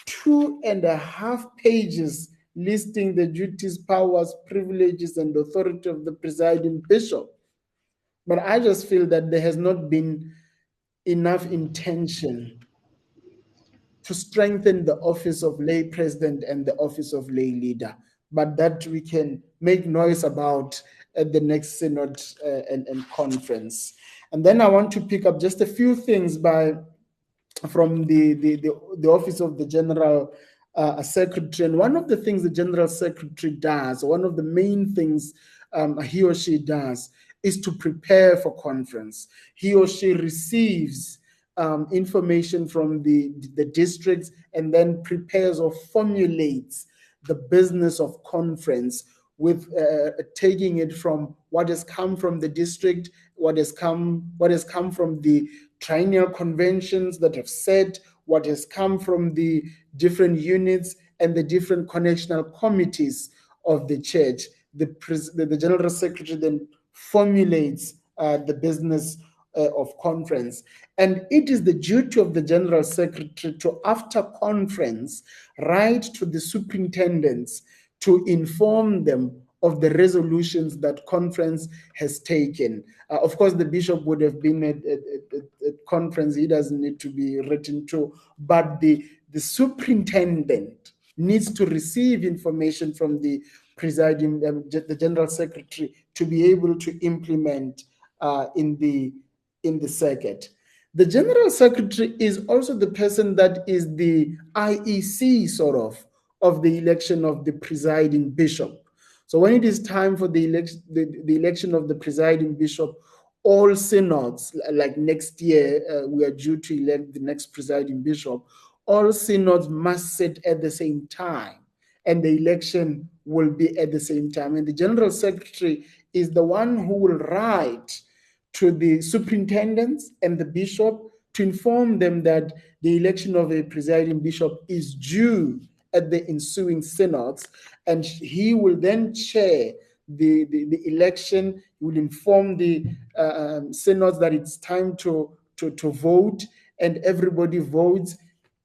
2.5 pages listing the duties, powers, privileges, and authority of the presiding bishop. But I just feel that there has not been enough intention to strengthen the office of lay president and the office of lay leader, but that we can make noise about at the next synod and conference. And then I want to pick up just a few things from the office of the general secretary. And one of the things the general secretary does, one of the main things he or she does, is to prepare for conference. He or she receives information from the districts and then prepares or formulates the business of conference, with taking it from what has come from the district, what has come from the triennial conventions that have said, what has come from the different units and the different connectional committees of the church. The general secretary then formulates the business of conference. And it is the duty of the general secretary to, after conference, write to the superintendents to inform them of the resolutions that conference has taken. Of course, the bishop would have been at conference. He doesn't need to be written to, but the superintendent needs to receive information from the presiding, the general secretary, to be able to implement in the circuit. The general secretary is also the person that is the IEC of the election of the presiding bishop. So when it is time for the election of the presiding bishop, all synods, like next year, we are due to elect the next presiding bishop, all synods must sit at the same time, and the election will be at the same time. And the general secretary is the one who will write to the superintendents and the bishop to inform them that the election of a presiding bishop is due at the ensuing synods, and he will then chair the election. He will inform the synods that it's time to vote, and everybody votes.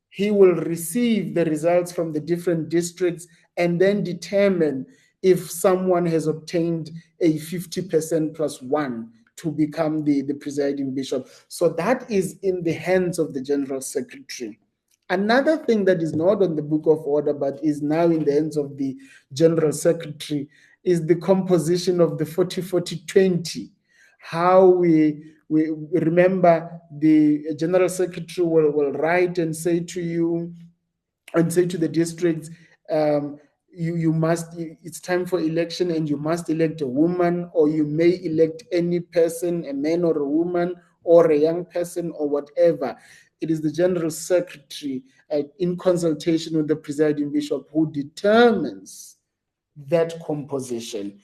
He will receive the results from the different districts and then determine if someone has obtained a 50% plus one to become the presiding bishop. So that is in the hands of the General Secretary. Another thing that is not on the Book of Order but is now in the hands of the General Secretary is the composition of the 40-40-20. How we remember the General Secretary will write and say to you, and say to the districts, you must, it's time for election and you must elect a woman, or you may elect any person, a man or a woman, or a young person, or whatever. It is the General Secretary, in consultation with the presiding bishop, who determines that composition.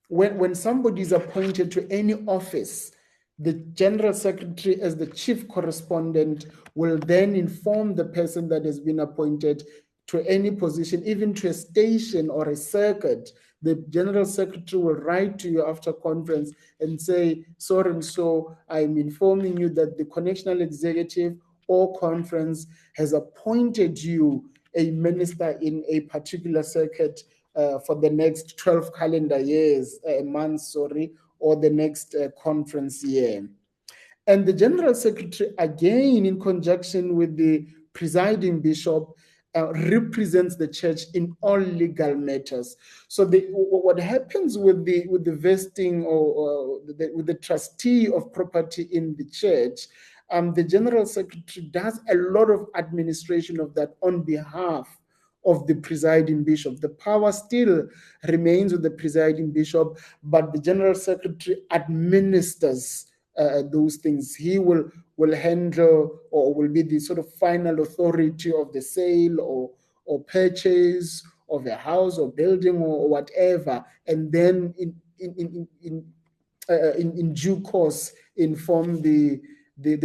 When somebody is appointed to any office, the General Secretary, as the chief correspondent, will then inform the person that has been appointed to any position, even to a station or a circuit. The General Secretary will write to you after conference and say, so and so, I'm informing you that the connectional executive or conference has appointed you a minister in a particular circuit for the next 12 calendar years, months, or the next conference year. And the General Secretary, again, in conjunction with the presiding bishop, represents the church in all legal matters. So what happens with the vesting or with the trustee of property in the church, the General Secretary does a lot of administration of that on behalf of the presiding bishop. The power still remains with the presiding bishop, but the General Secretary administers those things. He will handle, or will be the sort of final authority of the sale or purchase of a house or building or whatever, and then in due course inform the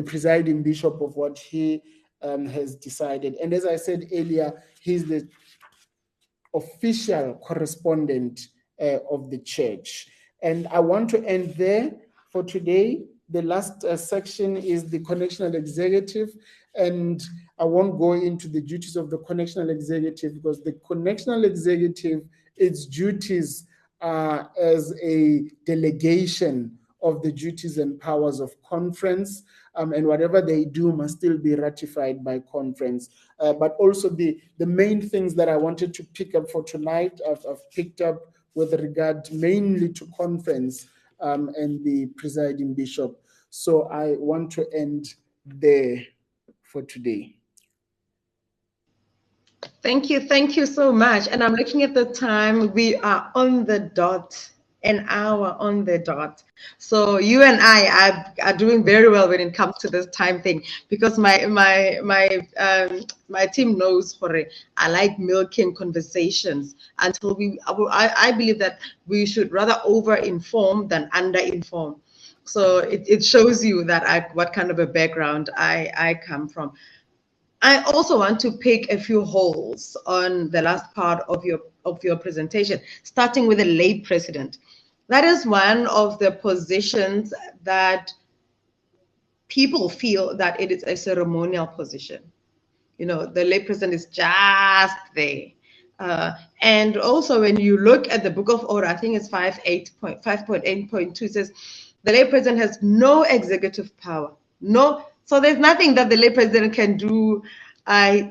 presiding bishop of what he has decided. And as I said earlier, he's the official correspondent of the church. And I want to end there for today. The last section is the connectional executive, and I won't go into the duties of the connectional executive, because the connectional executive, its duties are as a delegation of the duties and powers of conference, and whatever they do must still be ratified by conference. But also the main things that I wanted to pick up for tonight, I've picked up with regard mainly to conference and the presiding bishop. So I want to end there for today. Thank you so much. And I'm looking at the time. We are on the dot, an hour on the dot. So you and I are doing very well when it comes to this time thing, because my team knows for it. I like milking conversations until I believe that we should rather over-inform than under-inform. So it shows you that what kind of a background I come from. I also want to pick a few holes on the last part of your presentation, starting with the lay president. That is one of the positions that people feel that it is a ceremonial position. You know, the lay president is just there. And also, when you look at the Book of Order, I think it's 5.8.2, it says the lay president has no executive power. No. So there's nothing that the lay president can do.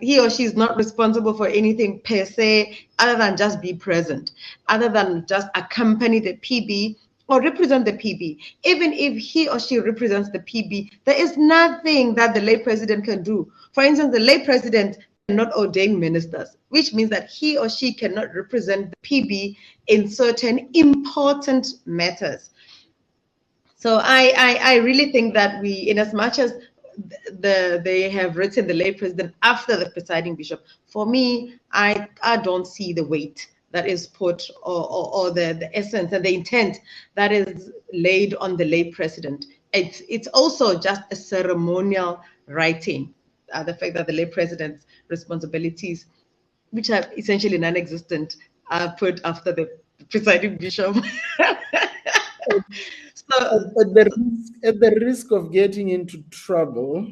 He or she is not responsible for anything per se, other than just be present, other than just accompany the PB or represent the PB. Even if he or she represents the PB, there is nothing that the lay president can do. For instance, the lay president cannot ordain ministers, which means that he or she cannot represent the PB in certain important matters. So I really think that we, in as much as they have written the lay president after the presiding bishop, for me, I don't see the weight that is put or the essence and the intent that is laid on the lay president. It's also just a ceremonial writing. The fact that the lay president's responsibilities, which are essentially non-existent, are put after the presiding bishop. So, at the risk of getting into trouble,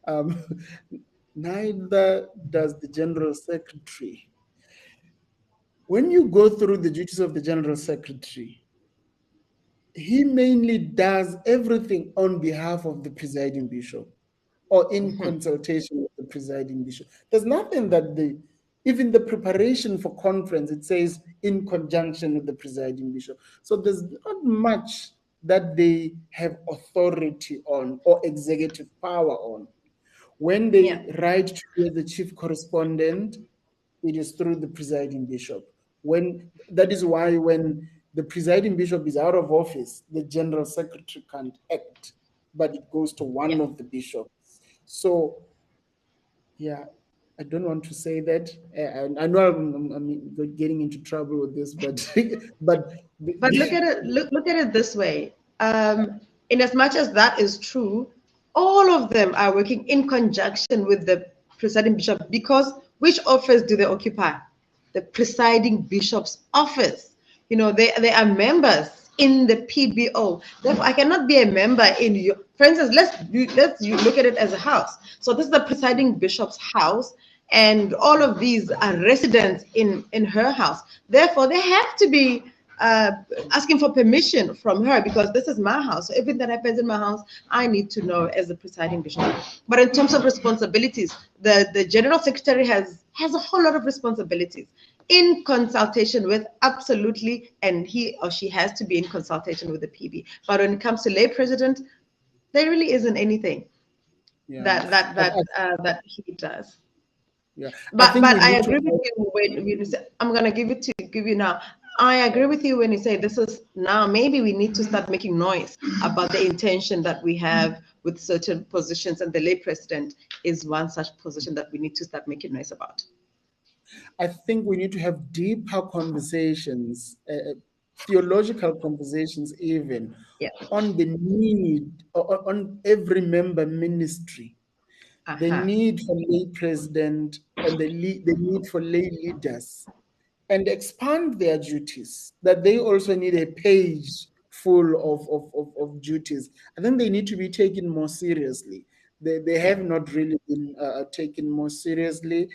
Um, neither does the General Secretary. When you go through the duties of the General Secretary, he mainly does everything on behalf of the presiding bishop or in consultation with the presiding bishop. There's nothing that even the preparation for conference, it says in conjunction with the presiding bishop. So there's not much that they have authority on or executive power on. When they write to the chief correspondent, it is through the presiding bishop. That is why when the presiding bishop is out of office, the general secretary can't act, but it goes to one of the bishops. So, yeah, I don't want to say that. I know I'm getting into trouble with this, but look at it. Look at it this way. In as much as that is true, all of them are working in conjunction with the presiding bishop, because which office do they occupy? The presiding bishop's office. You know, they are members in the PBO. Therefore, I cannot be a member in your. For instance, let's look at it as a house. So this is the presiding bishop's house, and all of these are residents in her house. Therefore, they have to be asking for permission from her, because this is my house. So everything that happens in my house, I need to know as the presiding bishop. But in terms of responsibilities, the general secretary has a whole lot of responsibilities in consultation with, absolutely, and he or she has to be in consultation with the PB. But when it comes to lay president, there really isn't anything that he does. Yeah, But I agree with you when you say, I'm gonna give you now. I agree with you when you say this is now, maybe we need to start making noise about the intention that we have with certain positions, and the lay president is one such position that we need to start making noise about. I think we need to have deeper conversations, theological conversations, even on the need, on every member ministry, the need for lay president and the need for lay leaders, and expand their duties, that they also need a page full of duties. I think they need to be taken more seriously. They have not really been taken more seriously.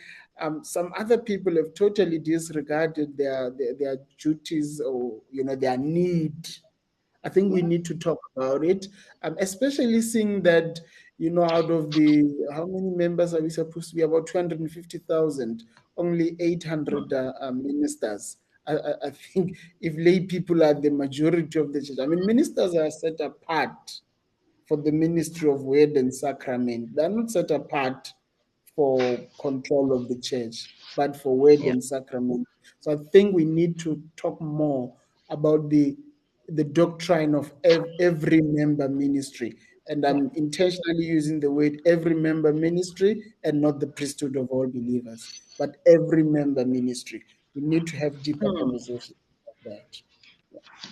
Some other people have totally disregarded their duties, or their need. I think we need to talk about it, especially seeing that, out of the, how many members are we supposed to be? About 250,000, only 800 ministers. I think if lay people are the majority of the church, ministers are set apart for the ministry of word and sacrament. They're not set apart for control of the church, but for word and sacrament. So I think we need to talk more about the doctrine of every member ministry. And I'm intentionally using the word every member ministry and not the priesthood of all believers, but every member ministry. We need to have deeper conversations about that.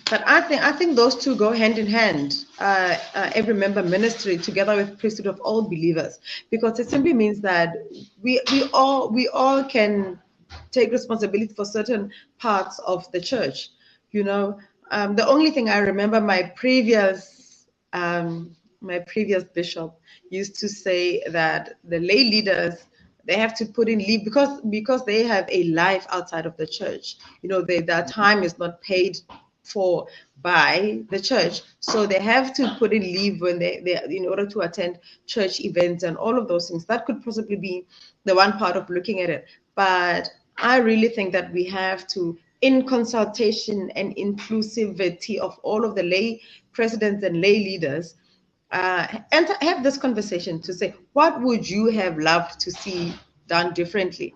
But I think those two go hand in hand. Every member ministry together with priesthood of all believers, because it simply means that we all can take responsibility for certain parts of the church. The only thing I remember my previous bishop used to say, that the lay leaders, they have to put in leave because they have a life outside of the church. Their time is not paid for by the church, so they have to put in leave when they in order to attend church events and all of those things. That could possibly be the one part of looking at it. But I really think that we have to, in consultation and inclusivity of all of the lay presidents and lay leaders, and have this conversation to say, what would you have loved to see done differently?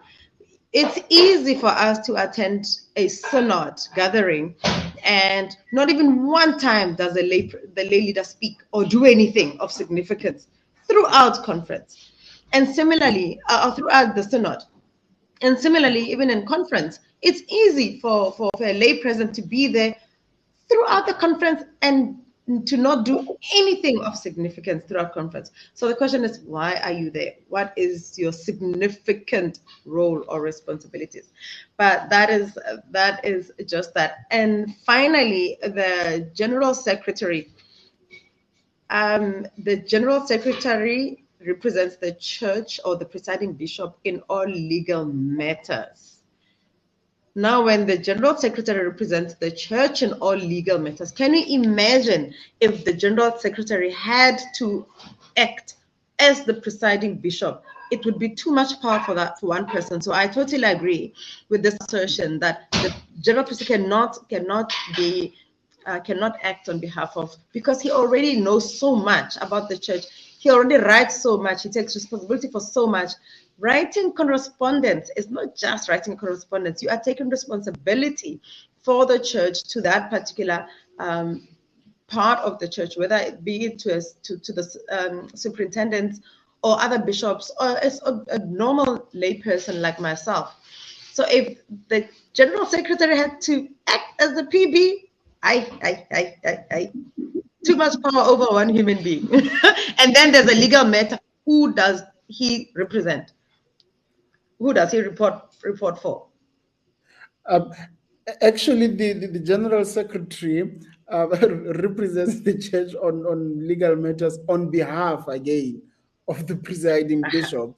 It's easy for us to attend a synod gathering, and not even one time does the lay leader speak or do anything of significance throughout conference, and similarly, or throughout the synod. And similarly, even in conference, it's easy for a lay president to be there throughout the conference and to not do anything of significance throughout conference. So the question is, why are you there? What is your significant role or responsibilities? But that is just that. And finally, the general secretary. The general secretary represents the church or the presiding bishop in all legal matters. Now, when the General Secretary represents the church in all legal matters, can you imagine if the General Secretary had to act as the presiding bishop? It would be too much power for one person. So I totally agree with this assertion that the General Secretary cannot act on behalf of, because he already knows so much about the church. He already writes so much. He takes responsibility for so much. Writing correspondence is not just writing correspondence. You are taking responsibility for the church to that particular part of the church, whether it be to the superintendents or other bishops, or as a normal layperson like myself. So if the General Secretary had to act as the PB, too much power over one human being. And then there's a legal matter. Who does he represent? Who does he report for? Actually, the General Secretary represents the church on legal matters on behalf, again, of the presiding bishop.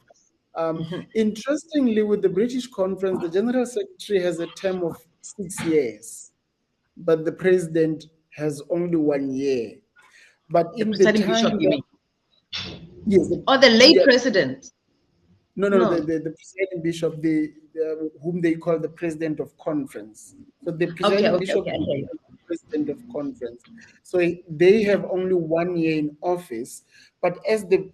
Interestingly, with the British Conference, the General Secretary has a term of 6 years, but the president has only 1 year. But in the time bishop, you mean? Yes. Or the lay president? No. The presiding bishop, whom they call the president of conference. So the presiding bishop is the president of conference. So they have only 1 year in office, but as the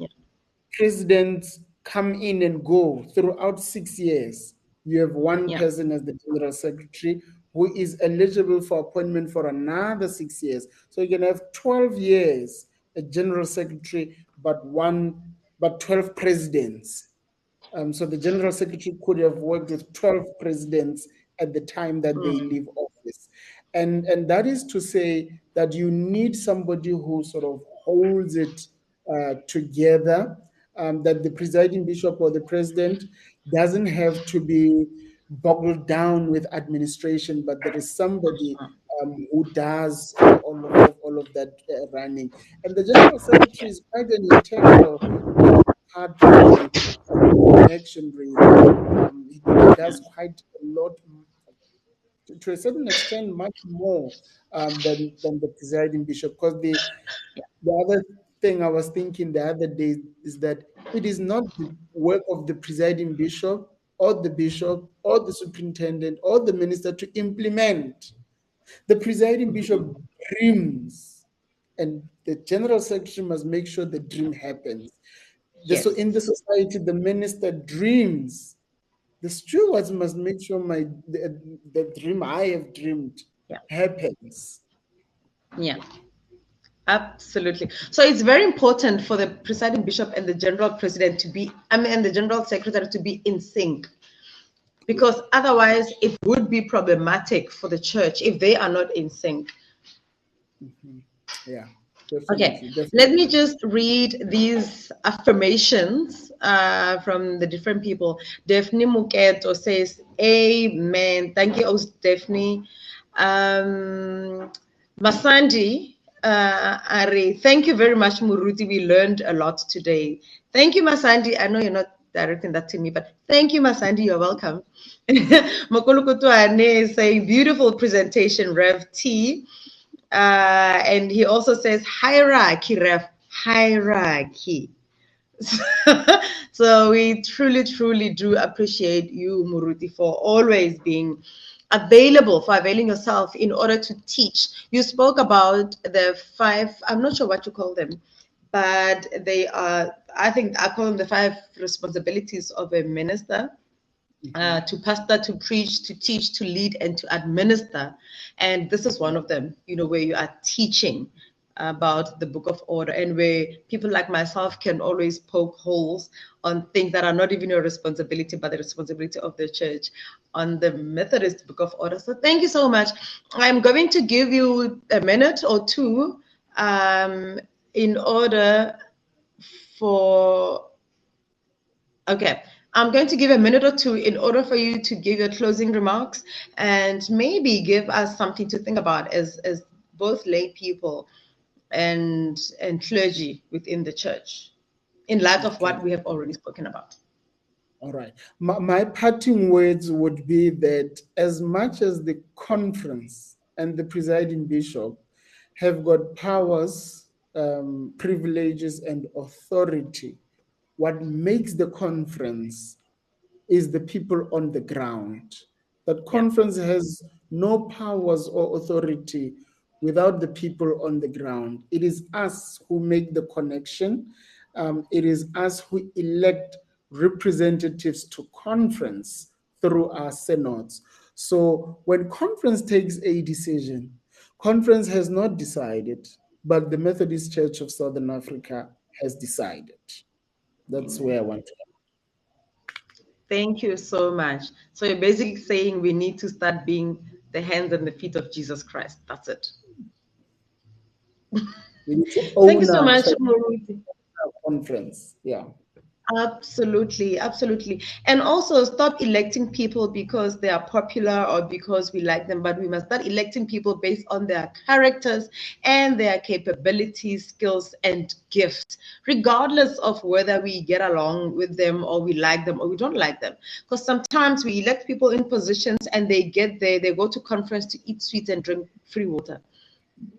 presidents come in and go throughout 6 years, you have one person as the general secretary who is eligible for appointment for another 6 years. So you can have 12 years a general secretary, but 12 presidents. So the general secretary could have worked with 12 presidents at the time that they leave office. And that is to say that you need somebody who sort of holds it together, that the presiding bishop or the president doesn't have to be boggled down with administration, but there is somebody who does all of that running. And the general secretary is quite an integral part of the election, really. He does quite a lot, to a certain extent, much more than the presiding bishop. Because the other thing I was thinking the other day is that it is not the work of the presiding bishop or the superintendent or the minister to implement. The presiding bishop dreams, and the general secretary must make sure the dream happens. So in the society, the minister dreams. The stewards must make sure the dream I have dreamed happens. Yeah, absolutely. So it's very important for the presiding bishop and the general president and the general secretary to be in sync, because otherwise it would be problematic for the church if they are not in sync. Yeah. Definitely. Let me just read these affirmations from the different people. Daphne Muketo says, Amen. Thank you, Daphne. Masandi Ari, thank you very much, Muruti. We learned a lot today. Thank you, Masandi. I know you're not directing that to me, but thank you, Masandi. You're welcome. Makulukutuane is saying, beautiful presentation, Rev T. And he also says hierarchy, Rev, hierarchy. So we truly do appreciate you, Muruti, for always being available, for availing yourself in order to teach. You spoke about the 5, I'm not sure what you call them, but they are, I think I call them the 5 responsibilities of a minister. To pastor, to preach, to teach, to lead, and to administer. And this is one of them, where you are teaching about the Book of Order, and where people like myself can always poke holes on things that are not even your responsibility, but the responsibility of the church on the Methodist Book of Order. So thank you so much. I'm going to give you a minute or two in order for, okay. I'm going to give a minute or two in order for you to give your closing remarks and maybe give us something to think about as both lay people and clergy within the church. in light of what we have already spoken about. All right. My parting words would be that as much as the conference and the presiding bishop have got powers, privileges, and authority, what makes the conference is the people on the ground. That conference has no powers or authority without the people on the ground. It is us who make the connection. It is us who elect representatives to conference through our synods. So when conference takes a decision, conference has not decided, but the Methodist Church of Southern Africa has decided. That's where I want to. Thank you so much. So you're basically saying we need to start being the hands and the feet of Jesus Christ. That's it. We need to Thank you own so our much, church Muruti. conference. Yeah. Absolutely, absolutely. And also stop electing people because they are popular or because we like them, but we must start electing people based on their characters and their capabilities, skills, and gifts, regardless of whether we get along with them or we like them or we don't like them. Because sometimes we elect people in positions and they get there, they go to conference to eat sweets and drink free water.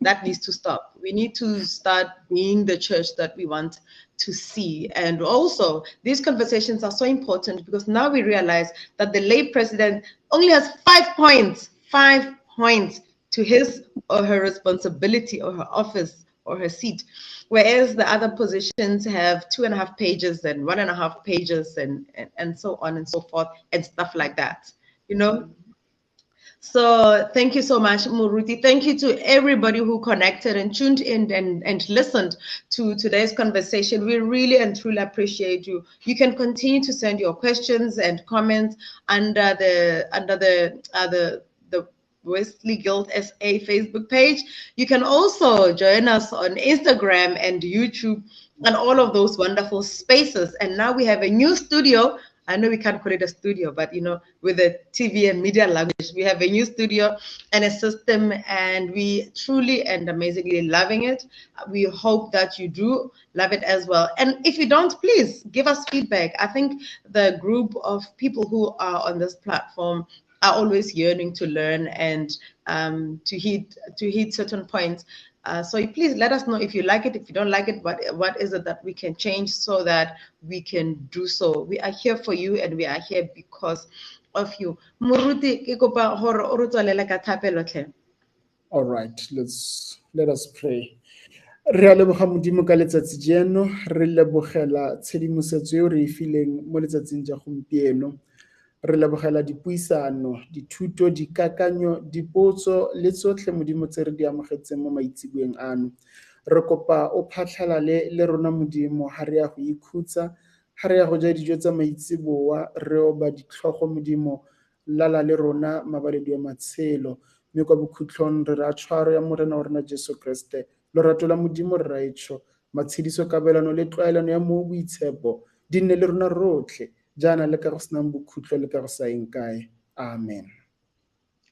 That needs to stop. We need to start being the church that we want to see. And also, these conversations are so important because now we realize that the lay president only has 5 points to his or her responsibility or her office or her seat, whereas the other positions have 2.5 pages and 1.5 pages and so on and so forth and stuff like that, you know. So thank you so much, Muruti. Thank you to everybody who connected and tuned in and listened to today's conversation. We really and truly appreciate you. You can continue to send your questions and comments under the Wesley Guild SA Facebook page. You can also join us on Instagram and YouTube and all of those wonderful spaces. And now we have a new studio. I know we can't call it a studio, but with the TV and media language, we have a new studio and a system, and we truly and amazingly loving it. We hope that you do love it as well. And if you don't, please give us feedback. I think the group of people who are on this platform are always yearning to learn and to hit certain points. So please let us know if you like it, if you don't like it, what is it that we can change so that we can do so. We are here for you and we are here because of you. Muruti, ke kopa hore o re tswalele ka thapelo hle. All right, let us pray. Re a leboga modimo ka letsatsi jeno, re lebogela tshedimosetso eo re e fileng mo letsatsing ja gompieno. Re lebogela dipuisano, dithuto, dikakanyo, dipotso le tsotlhe modimo tse re di amogetseng mo maitsibueng ano. Re kopa o phatlhalale le rona modimo ha re ya go ikhutsa, ha re ya go ja dijo tsa maitsiboa, re oba ditlhogo modimo, lala le rona mabaledi a matshelo. Mme kwa bokhutlhong re ra tshwaro ya morena wa rona Jesu Kriste, lorato la modimo re ra etsho, matshediso, kabelano le tlwaelano ya mo boitshepo di nne le rona rotlhe jana le ka go senang bokhutlo le ka go sa eng kae. Amen.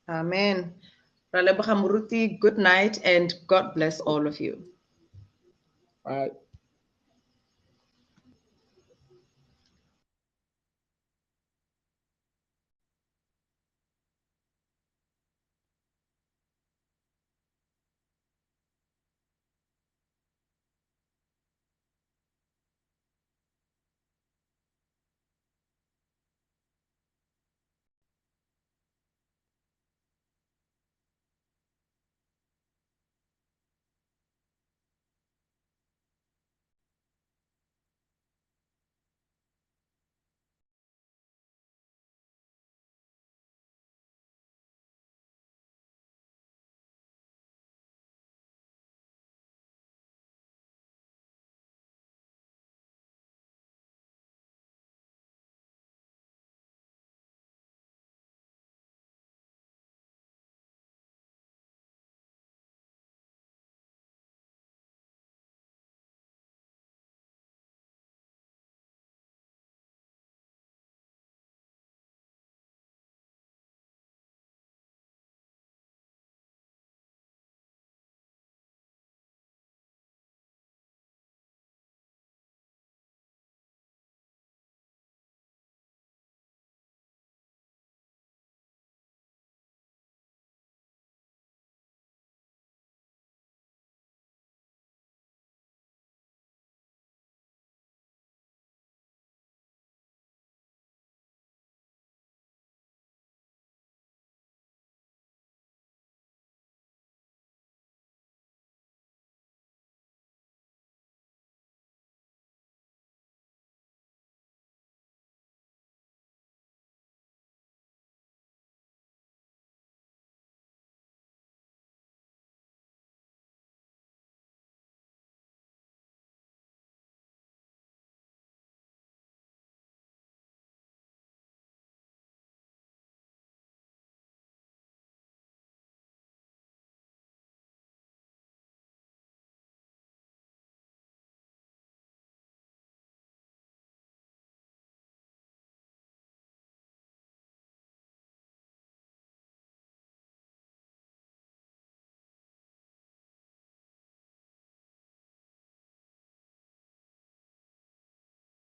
Amen. Ra leboga Muruti. Good night and God bless all of you. Bye.